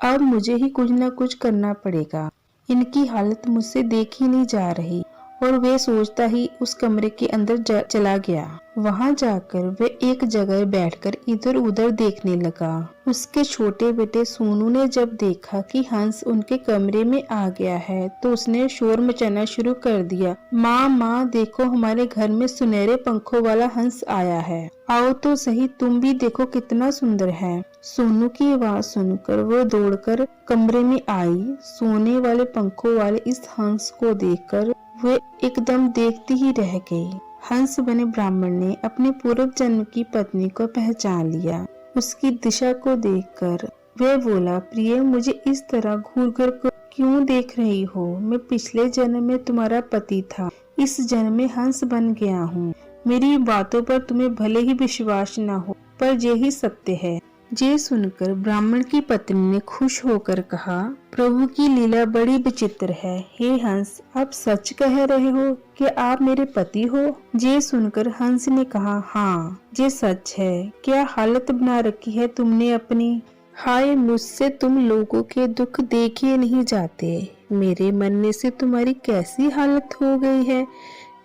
अब मुझे ही कुछ न कुछ करना पड़ेगा। इनकी हालत मुझसे देखी नहीं जा रही। और वे सोचता ही उस कमरे के अंदर चला गया। वहां जाकर वे एक जगह बैठकर इधर उधर देखने लगा। उसके छोटे बेटे सोनू ने जब देखा कि हंस उनके कमरे में आ गया है तो उसने शोर मचाना शुरू कर दिया। माँ माँ, देखो हमारे घर में सुनहरे पंखों वाला हंस आया है, आओ तो सही, तुम भी देखो कितना सुंदर है। सोनू की आवाज सुनकर वो दौड़कर कमरे में आई। सोने वाले पंखों वाले इस हंस को देखकर वे एकदम देखती ही रह गई। हंस बने ब्राह्मण ने अपने पूर्व जन्म की पत्नी को पहचान लिया। उसकी दिशा को देखकर वह बोला, प्रिय, मुझे इस तरह घूर कर क्यों देख रही हो? मैं पिछले जन्म में तुम्हारा पति था, इस जन्म में हंस बन गया हूँ। मेरी बातों पर तुम्हें भले ही विश्वास न हो, पर यही सत्य है। ये सुनकर ब्राह्मण की पत्नी ने खुश होकर कहा, प्रभु की लीला बड़ी विचित्र है। हे हंस, आप सच कह रहे हो कि आप मेरे पति हो? ये सुनकर हंस ने कहा, हाँ, ये सच है। क्या हालत बना रखी है तुमने अपनी। हाय, मुझसे तुम लोगों के दुख देखे नहीं जाते। मेरे मरने से तुम्हारी कैसी हालत हो गई है।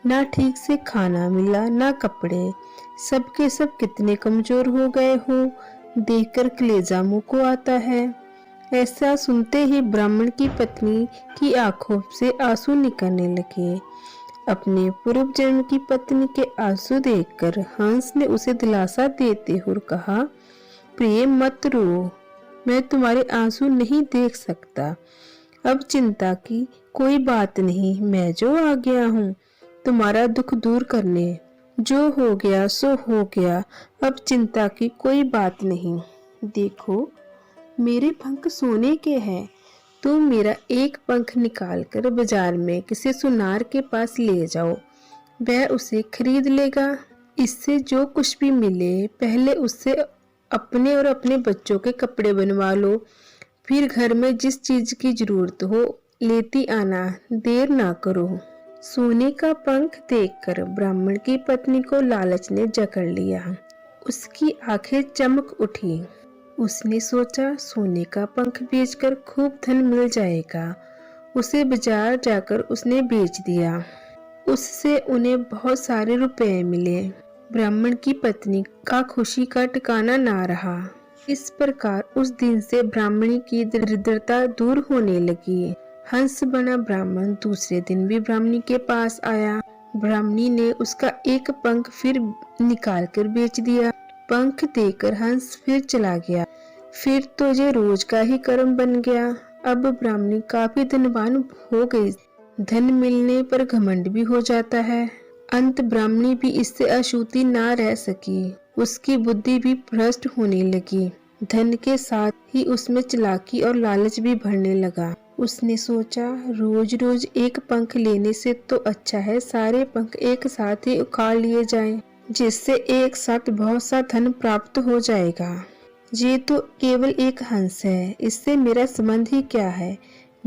ना ठीक से खाना मिला, ना कपड़े, सब के सब कितने कमजोर हो गए हो, देखकर कलेजा मुंह को आता है। ऐसा सुनते ही ब्राह्मण की पत्नी की आंखों से आंसू निकलने लगे। अपने पूर्व जन्म की पत्नी के आंसू देखकर हंस ने उसे दिलासा देते हुए कहा, प्रिय मत रो, मैं तुम्हारे आंसू नहीं देख सकता। अब चिंता की कोई बात नहीं, मैं जो आ गया हूँ तुम्हारा दुख दूर करने। जो हो गया सो हो गया, अब चिंता की कोई बात नहीं। देखो, मेरे पंख सोने के हैं। तुम मेरा एक पंख निकालकर बाजार में किसी सुनार के पास ले जाओ, वह उसे खरीद लेगा। इससे जो कुछ भी मिले पहले उससे अपने और अपने बच्चों के कपड़े बनवा लो, फिर घर में जिस चीज की जरूरत हो लेती आना, देर ना करो। सोने का पंख देखकर ब्राह्मण की पत्नी को लालच ने जकड़ लिया। उसकी आंखें चमक उठी। उसने सोचा, सोने का पंख बेचकर खूब धन मिल जाएगा। उसे बाजार जाकर उसने बेच दिया। उससे उन्हें बहुत सारे रुपए मिले। ब्राह्मण की पत्नी का खुशी का ठिकाना ना रहा। इस प्रकार उस दिन से ब्राह्मणी की दरिद्रता दूर होने लगी। हंस बना ब्राह्मण दूसरे दिन भी ब्राह्मणी के पास आया। ब्राह्मणी ने उसका एक पंख फिर निकाल कर बेच दिया। पंख देकर हंस फिर चला गया। फिर तो ये रोज का ही कर्म बन गया। अब ब्राह्मणी काफी धनवान हो गई। धन मिलने पर घमंड भी हो जाता है। अंत ब्राह्मणी भी इससे अछूती ना रह सकी। उसकी बुद्धि भी भ्रष्ट होने लगी। धन के साथ ही उसमें चालाकी और लालच भी बढ़ने लगा। उसने सोचा, रोज रोज एक पंख लेने से तो अच्छा है सारे पंख एक साथ ही उखाड़ लिए जाएं, जिससे एक साथ बहुत सा धन प्राप्त हो जाएगा। ये तो केवल एक हंस है, इससे मेरा संबंध ही क्या है।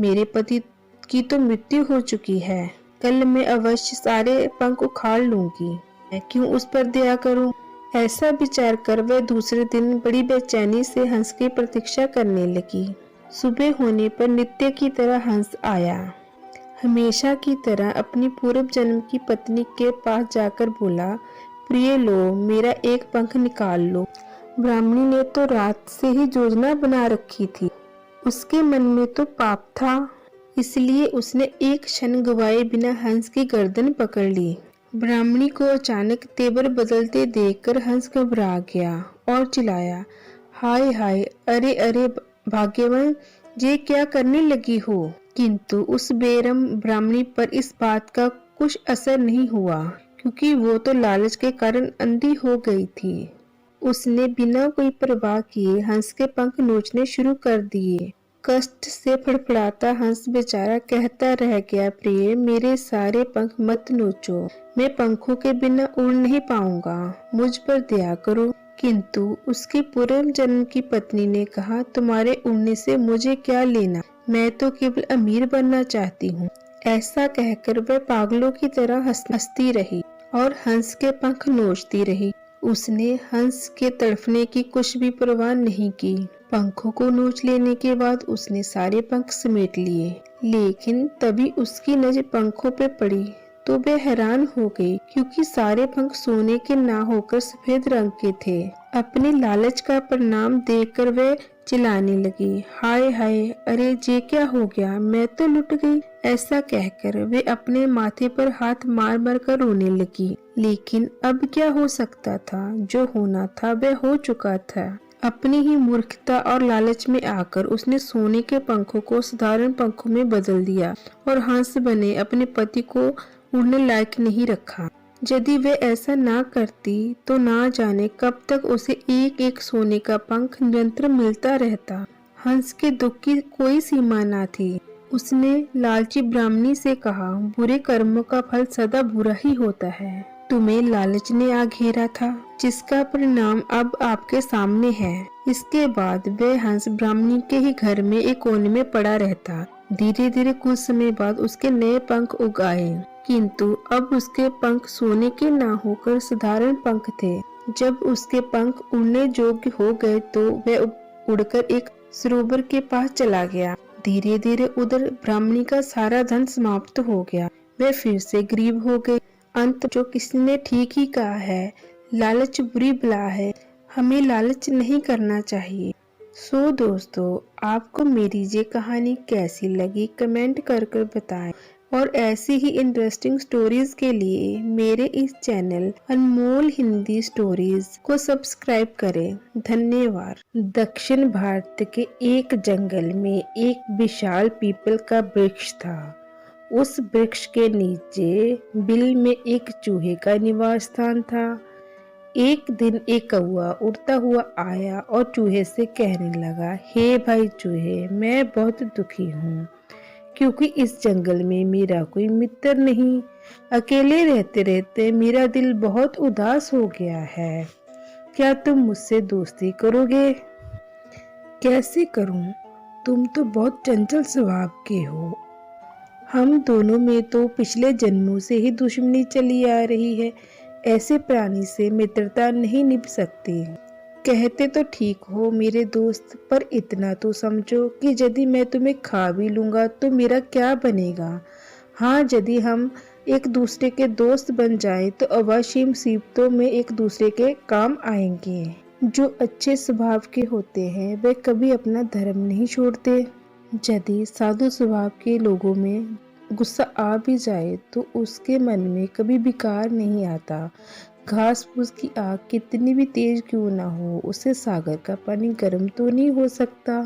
मेरे पति की तो मृत्यु हो चुकी है। कल मैं अवश्य सारे पंख उखाड़ लूंगी। मैं क्यों उस पर दया करूं? ऐसा विचार कर वह दूसरे दिन बड़ी बेचैनी से हंस की प्रतीक्षा करने लगी। सुबह होने पर नित्य की तरह हंस आया। हमेशा की तरह अपनी पूर्व जन्म की पत्नी के पास जाकर बोला, प्रिय लो, मेरा एक पंख निकाल लो। ब्राह्मणी ने तो रात से ही योजना बना रखी थी। उसके मन में तो पाप था, इसलिए उसने एक क्षण गवाए बिना हंस की गर्दन पकड़ ली। ब्राह्मणी को अचानक तेवर बदलते देखकर हंस घबरा गया और चिल्लाया, हाय हाय, अरे अरे भाग्यवान, ये क्या करने लगी हो? किंतु उस बेरहम ब्राह्मणी पर इस बात का कुछ असर नहीं हुआ, क्योंकि वो तो लालच के कारण अंधी हो गई थी। उसने बिना कोई परवाह किए हंस के पंख नोचने शुरू कर दिए। कष्ट से फड़फड़ाता हंस बेचारा कहता रह गया, प्रिय, मेरे सारे पंख मत नोचो, मैं पंखों के बिना उड़ नहीं पाऊंगा, मुझ पर दया करो। किंतु उसकी पूर्व जन्म की पत्नी ने कहा, तुम्हारे उड़ने से मुझे क्या लेना, मैं तो केवल अमीर बनना चाहती हूँ। ऐसा कहकर वह पागलों की तरह हंसती रही और हंस के पंख नोचती रही। उसने हंस के तड़फने की कुछ भी परवाह नहीं की। पंखों को नोच लेने के बाद उसने सारे पंख समेट लिए, लेकिन तभी उसकी नजर पंखों पे पड़ी तो वह हैरान हो गई, क्योंकि सारे पंख सोने के ना होकर सफेद रंग के थे। अपने लालच का परिणाम देखकर वह चिल्लाने लगी, हाय हाय, अरे ये क्या हो गया, मैं तो लुट गई। ऐसा कहकर वे अपने माथे पर हाथ मार मार कर रोने लगी। लेकिन अब क्या हो सकता था, जो होना था वह हो चुका था। अपनी ही मूर्खता और लालच में आकर उसने सोने के पंखों को साधारण पंखों में बदल दिया और हंस बने अपने पति को उड़ने लायक नहीं रखा। यदि वे ऐसा ना करती तो ना जाने कब तक उसे एक एक सोने का पंख निरंतर मिलता रहता। हंस के दुख की कोई सीमा ना थी। उसने लालची ब्राह्मणी से कहा, बुरे कर्मों का फल सदा बुरा ही होता है। तुम्हें लालच ने आ घेरा था, जिसका परिणाम अब आपके सामने है। इसके बाद वह हंस ब्राह्मणी के ही घर में एक कोने में पड़ा रहता। धीरे धीरे कुछ समय बाद उसके नए पंख उग आए, किंतु अब उसके पंख सोने के ना होकर साधारण पंख थे। जब उसके पंख उड़ने योग्य हो गए तो वह उड़कर एक सरोवर के पास चला गया। धीरे धीरे उधर ब्राह्मणी का सारा धन समाप्त हो गया। वह फिर से गरीब हो गई। अंत जो किसी ने ठीक ही कहा है, लालच बुरी बला है, हमें लालच नहीं करना चाहिए। सो दोस्तों, आपको मेरी ये कहानी कैसी लगी कमेंट कर कर बताएं, और ऐसी ही इंटरेस्टिंग स्टोरीज के लिए मेरे इस चैनल अनमोल हिंदी स्टोरीज को सब्सक्राइब करें। धन्यवाद। दक्षिण भारत के एक जंगल में एक विशाल पीपल का वृक्ष था। उस वृक्ष के नीचे बिल में एक चूहे का निवास स्थान था। एक दिन एक कौवा उड़ता हुआ आया और चूहे से कहने लगा, हे भाई चूहे, मैं बहुत दुखी हूँ, क्योंकि इस जंगल में मेरा कोई मित्र नहीं। अकेले रहते रहते मेरा दिल बहुत उदास हो गया है। क्या तुम मुझसे दोस्ती करोगे? कैसे करूं? तुम तो बहुत चंचल स्वभाव के हो। हम दोनों में तो पिछले जन्मों से ही दुश्मनी चली आ रही है। ऐसे प्राणी से मित्रता नहीं निभ सकती। कहते तो ठीक हो मेरे दोस्त, पर इतना तो समझो कि यदि मैं तुम्हें खा भी लूंगा तो मेरा क्या बनेगा। हाँ, यदि हम एक दूसरे के दोस्त बन जाएं तो अवश्य मुसीबतों में एक दूसरे के काम आएंगे। जो अच्छे स्वभाव के होते हैं वे कभी अपना धर्म नहीं छोड़ते। यदि साधु स्वभाव के लोगों में गुस्सा आ भी जाए तो उसके मन में कभी विकार नहीं आता। घास फूस की आग कितनी भी तेज क्यों ना हो, उसे सागर का पानी गर्म तो नहीं हो सकता।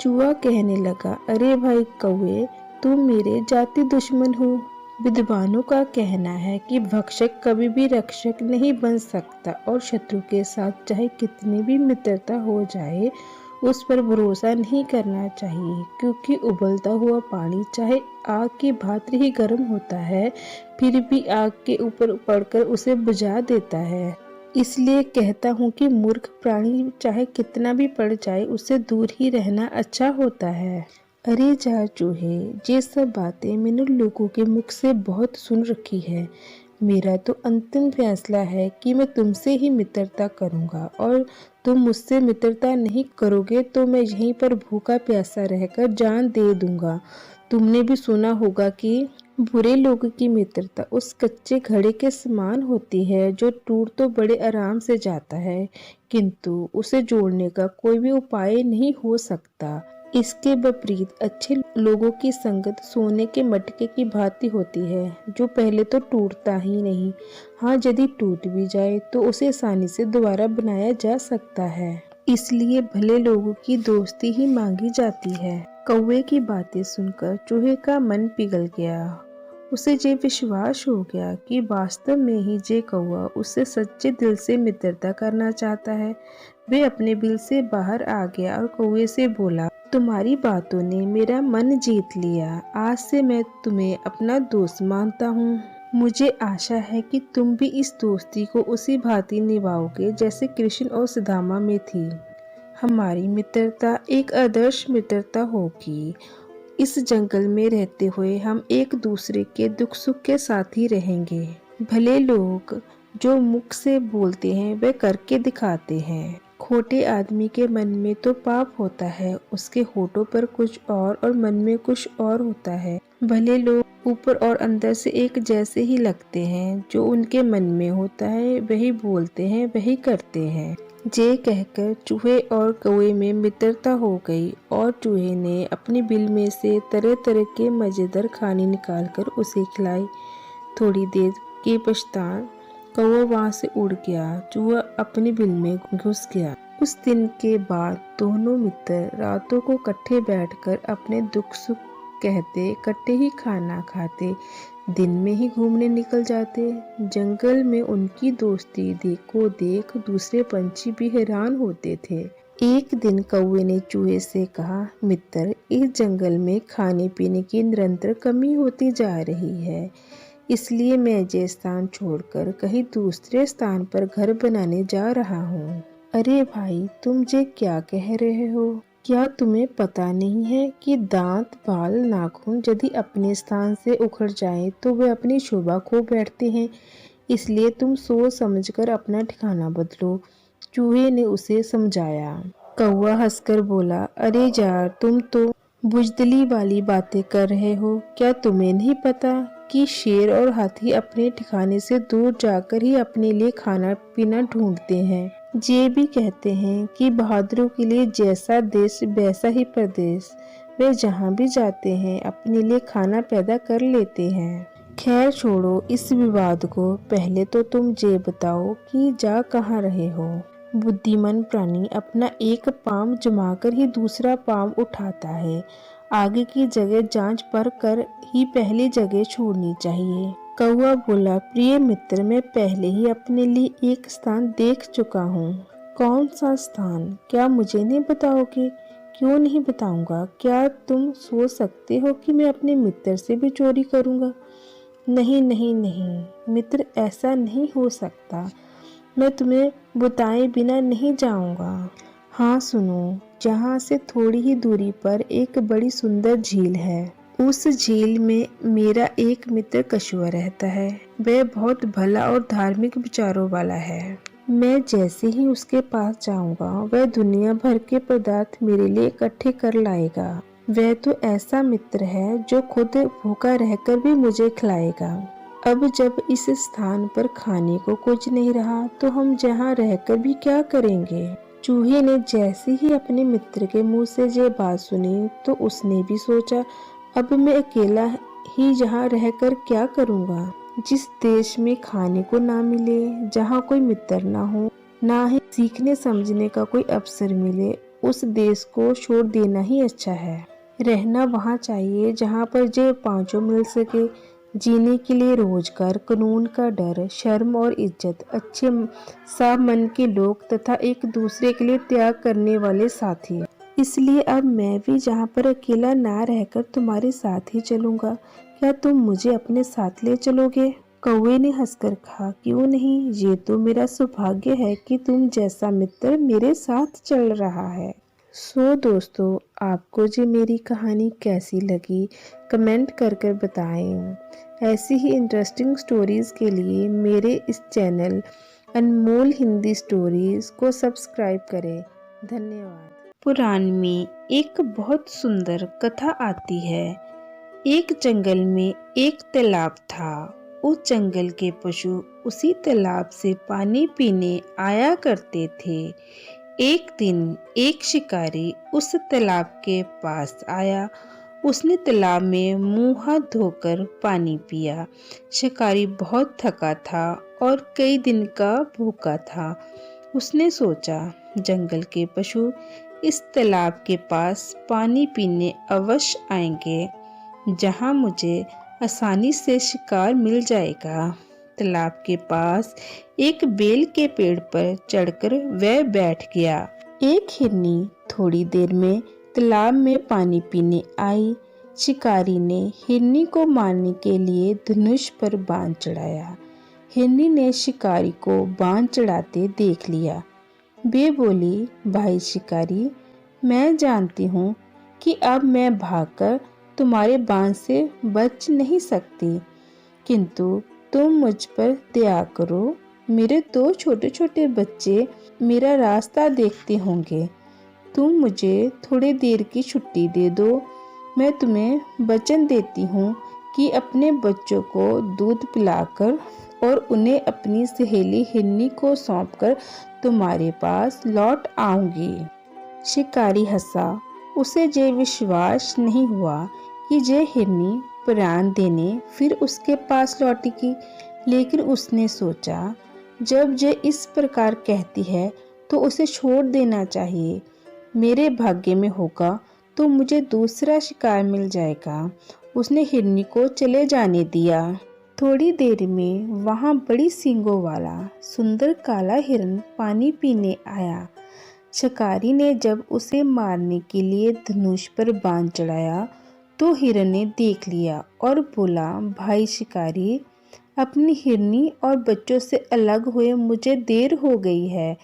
चूहा कहने लगा, अरे भाई कौवे, तुम मेरे जाति दुश्मन हो। विद्वानों का कहना है कि भक्षक कभी भी रक्षक नहीं बन सकता, और शत्रु के साथ चाहे कितनी भी मित्रता हो जाए उस पर भरोसा नहीं करना चाहिए, क्योंकि उबलता हुआ पानी चाहे आग की भांति ही गर्म होता है, फिर भी आग के ऊपर पड़कर उसे बुझा देता है। इसलिए कहता हूँ कि मूर्ख प्राणी चाहे कितना भी पड़ जाए उससे दूर ही रहना अच्छा होता है। अरे जा चूहे, ये सब बातें मैंने लोगों के मुख से बहुत सुन रखी है। मेरा तो अंतिम फैसला है कि मैं तुमसे ही मित्रता करूंगा, और तुम मुझसे मित्रता नहीं करोगे तो मैं यहीं पर भूखा प्यासा रहकर जान दे दूंगा। तुमने भी सुना होगा कि बुरे लोगों की मित्रता उस कच्चे घड़े के समान होती है जो टूट तो बड़े आराम से जाता है, किंतु उसे जोड़ने का कोई भी उपाय नहीं हो सकता। इसके विपरीत अच्छे लोगों की संगत सोने के मटके की भांति होती है, जो पहले तो टूटता ही नहीं, हाँ यदि टूट भी जाए तो उसे आसानी से दोबारा बनाया जा सकता है। इसलिए भले लोगों की दोस्ती ही मांगी जाती है। कौवे की बातें सुनकर चूहे का मन पिघल गया। उसे ये विश्वास हो गया कि वास्तव में ही ये कौवा उससे सच्चे दिल से मित्रता करना चाहता है। वे अपने बिल से बाहर आ गया और कौवे से बोला, तुम्हारी बातों ने मेरा मन जीत लिया। आज से मैं तुम्हें अपना दोस्त मानता हूँ। मुझे आशा है कि तुम भी इस दोस्ती को उसी भांति निभाओगे जैसे कृष्ण और सुदामा में थी। हमारी मित्रता एक आदर्श मित्रता होगी। इस जंगल में रहते हुए हम एक दूसरे के दुख सुख के साथ ही रहेंगे। भले लोग जो मुख से बोलते हैं वह करके दिखाते हैं। खोटे आदमी के मन में तो पाप होता है, उसके होठों पर कुछ और मन में कुछ और होता है। भले लोग ऊपर और अंदर से एक जैसे ही लगते हैं, जो उनके मन में होता है वही बोलते हैं, वही करते हैं। जे कहकर चूहे और कौवे में मित्रता हो गई और चूहे ने अपनी बिल में से तरह तरह के मजेदार खाने निकालकर उसे खिलाई। थोड़ी देर के पश्चात कौवा वहां से उड़ गया, चूहा अपनी बिल में घुस गया। उस दिन के बाद दोनों मित्र रातों को इकट्ठे बैठकर अपने दुख सुख कहते, इकट्ठे ही खाना खाते, दिन में ही घूमने निकल जाते। जंगल में उनकी दोस्ती देखो देख दूसरे पंछी भी हैरान होते थे। एक दिन कौवे ने चूहे से कहा, मित्र, इस जंगल में खाने पीने की निरंतर कमी होती जा रही है, इसलिए मैं ये स्थान छोड़कर कहीं दूसरे स्थान पर घर बनाने जा रहा हूँ। अरे भाई, तुम ये क्या कह रहे हो? क्या तुम्हें पता नहीं है कि दांत, बाल, नाखून यदि अपने स्थान से उखड़ जाएं तो वे अपनी शोभा खो बैठते हैं, इसलिए तुम सोच समझकर अपना ठिकाना बदलो। चूहे ने उसे समझाया। कौवा हंसकर बोला, अरे यार, तुम तो बुजदिली वाली बातें कर रहे हो। क्या तुम्हें नहीं पता कि शेर और हाथी अपने ठिकाने से दूर जाकर ही अपने लिए खाना पीना ढूंढते हैं। ये भी कहते हैं कि बहादुरों के लिए जैसा देश वैसा ही प्रदेश। वे जहाँ भी जाते हैं अपने लिए खाना पैदा कर लेते हैं। खैर छोड़ो इस विवाद को, पहले तो तुम ये बताओ कि जा कहाँ रहे हो। बुद्धिमान प्राणी अपना एक पाँव जमाकर ही दूसरा पाँव उठाता है। आगे की जगह जांच पर कर ही पहली जगह छोड़नी चाहिए। कौवा बोला, प्रिय मित्र, मैं पहले ही अपने लिए एक स्थान देख चुका हूँ। कौन सा स्थान? क्या मुझे नहीं बताओगे? क्यों नहीं बताऊंगा? क्या तुम सोच सकते हो कि मैं अपने मित्र से भी चोरी करूंगा? नहीं नहीं नहीं मित्र, ऐसा नहीं हो सकता। मैं तुम्हें बताए बिना नहीं जाऊंगा। हाँ सुनो, जहाँ से थोड़ी ही दूरी पर एक बड़ी सुंदर झील है। उस झील में मेरा एक मित्र कछुआ रहता है। वह बहुत भला और धार्मिक विचारों वाला है। मैं जैसे ही उसके पास जाऊंगा वह दुनिया भर के पदार्थ मेरे लिए इकट्ठे कर लाएगा। वह तो ऐसा मित्र है जो खुद भूखा रहकर भी मुझे खिलाएगा। अब जब इस स्थान पर खाने को कुछ नहीं रहा तो हम जहाँ रहकर भी क्या करेंगे? चूहे ने जैसे ही अपने मित्र के मुंह से ये बात सुनी तो उसने भी सोचा, अब मैं अकेला ही यहाँ रहकर क्या करूँगा। जिस देश में खाने को ना मिले, जहाँ कोई मित्र ना हो, ना ही सीखने समझने का कोई अवसर मिले, उस देश को छोड़ देना ही अच्छा है। रहना वहाँ चाहिए जहाँ पर जे पांचों मिल सके, जीने के लिए रोजगार, कानून का डर, शर्म और इज्जत, अच्छे साफ मन के लोग तथा एक दूसरे के लिए त्याग करने वाले साथी। इसलिए अब मैं भी जहाँ पर अकेला ना रहकर तुम्हारे साथ ही चलूंगा। क्या तुम मुझे अपने साथ ले चलोगे? कौवे ने हंसकर कहा, क्यों नहीं, ये तो मेरा सौभाग्य है कि तुम जैसा मित्र मेरे साथ चल रहा है। दोस्तों, आपको जो मेरी कहानी कैसी लगी कमेंट कर कर बताएं। ऐसी ही इंटरेस्टिंग स्टोरीज के लिए मेरे इस चैनल अनमोल हिंदी स्टोरीज को सब्सक्राइब करें। धन्यवाद। पुराण में एक बहुत सुंदर कथा आती है। एक जंगल में एक तालाब था। उस जंगल के पशु उसी तालाब से पानी पीने आया करते थे। एक दिन एक शिकारी उस तालाब के पास आया। उसने तालाब में मुंह हाथ धोकर पानी पिया। शिकारी बहुत थका था और कई दिन का भूखा था। उसने सोचा, जंगल के पशु इस तालाब के पास पानी पीने अवश्य आएंगे, जहां मुझे आसानी से शिकार मिल जाएगा। तालाब के पास एक बेल के पेड़ पर चढ़कर वह बैठ गया। एक हिरनी थोड़ी देर में तालाब में पानी पीने आई। शिकारी ने हिरनी को मारने के लिए धनुष पर बाण चढ़ाया। हिरनी ने शिकारी को बाण चढ़ाते देख लिया। वे बोली, भाई शिकारी, मैं जानती हूँ कि अब मैं भागकर तुम्हारे बाण से बच नहीं सकती, किंतु तुम मुझ पर दया करो मेरे 2 छोटे छोटे बच्चे मेरा रास्ता देखते होंगे। तुम मुझे थोड़ी देर की छुट्टी दे दो। मैं तुम्हें वचन देती हूँ कि अपने बच्चों को दूध पिलाकर और उन्हें अपनी सहेली हिरनी को सौंपकर तुम्हारे पास लौट आऊंगी। शिकारी हंसा। उसे ये विश्वास नहीं हुआ कि ये हिरनी प्राण देने फिर उसके पास लौटेगी, लेकिन उसने सोचा, जब ये इस प्रकार कहती है तो उसे छोड़ देना चाहिए। मेरे भाग्य में होगा तो मुझे दूसरा शिकार मिल जाएगा। उसने हिरनी को चले जाने दिया। थोड़ी देर में वहां बड़ी सींगों वाला सुंदर काला हिरन पानी पीने आया। शिकारी ने जब उसे मारने के लिए धनुष पर बाण चढ़ाया तो हिरन ने देख लिया और बोला, भाई शिकारी, अपनी हिरनी और बच्चों से अलग हुए मुझे देर हो गई है।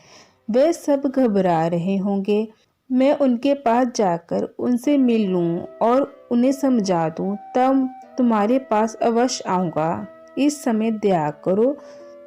वे सब घबरा रहे होंगे। मैं उनके पास जाकर उनसे मिल लूं और उन्हें समझा दूं, तब तुम्हारे पास अवश्य आऊंगा। इस समय दया करो,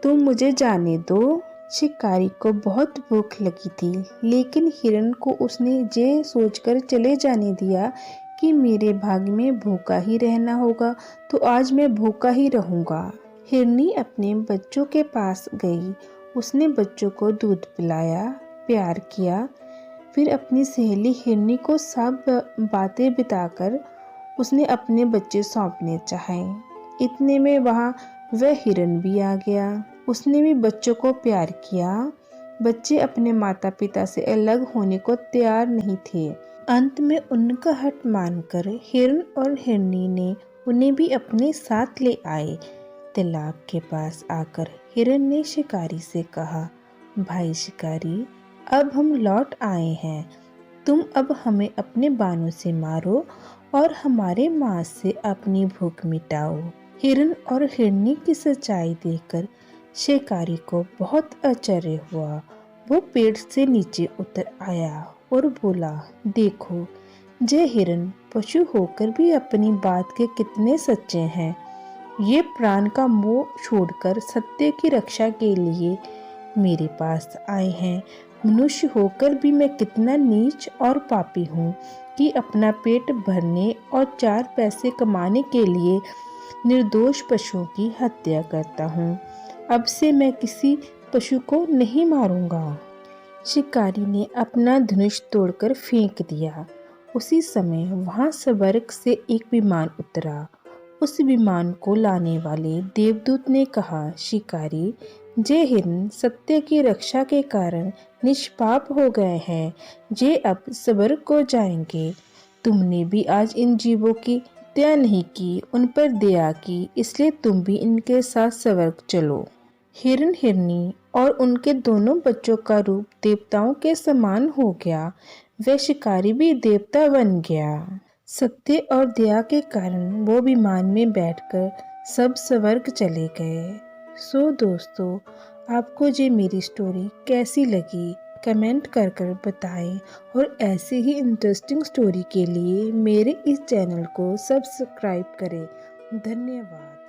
तुम मुझे जाने दो। शिकारी को बहुत भूख लगी थी, लेकिन हिरन को उसने ये सोचकर चले जाने दिया कि मेरे भाग्य में भूखा ही रहना होगा, तो आज मैं भूखा ही रहूंगा। हिरनी अपने बच्चों के पास गई। उसने बच्चों को दूध पिलाया, प्यार किया। फिर अपनी सहेली हिरनी को सब बातें बताकर उसने अपने बच्चे सौंपने चाहे। इतने में वहाँ वह हिरन भी आ गया। उसने भी बच्चों को प्यार किया। बच्चे अपने माता पिता से अलग होने को तैयार नहीं थे। अंत में उनका हठ मानकर हिरन और हिरनी ने उन्हें भी अपने साथ ले आए। तालाब के पास आकर हिरन ने शिकारी से कहा, भाई शिकारी, अब हम लौट आए हैं। तुम अब हमें अपने बाणों से मारो और हमारे मांस से अपनी भूख मिटाओ। हिरन और हिरनी की सच्चाई देखकर शिकारी को बहुत आश्चर्य हुआ। वो पेड़ से नीचे उतर आया और बोला, देखो, ये हिरन पशु होकर भी अपनी बात के कितने सच्चे हैं। ये प्राण का मोह छोड़कर सत्य की रक्षा के लिए मेरे पास आए हैं। मनुष्य होकर भी मैं कितना नीच और पापी हूँ कि अपना पेट भरने और 4 पैसे कमाने के लिए निर्दोष पशुओं की हत्या करता हूँ। अब से मैं किसी पशु को नहीं मारूंगा। शिकारी ने अपना धनुष तोड़कर फेंक दिया। उसी समय वहां स्वर्ग से एक विमान उतरा। उस विमान को लाने वाले देवदूत ने कहा, शिकारी, जे हिरन सत्य की रक्षा के कारण निष्पाप हो गए हैं, जे अब स्वर्ग को जाएंगे। तुमने भी आज इन जीवों की हत्या नहीं की, उन पर दया की, इसलिए तुम भी इनके साथ स्वर्ग चलो। हिरन हिरनी और उनके दोनों बच्चों का रूप देवताओं के समान हो गया। वह शिकारी भी देवता बन गया। सत्य और दया के कारण वो विमान में बैठकर सब स्वर्ग चले गए। सो दोस्तों, आपको ये मेरी स्टोरी कैसी लगी कमेंट कर कर बताएं और ऐसे ही इंटरेस्टिंग स्टोरी के लिए मेरे इस चैनल को सब्सक्राइब करें। धन्यवाद।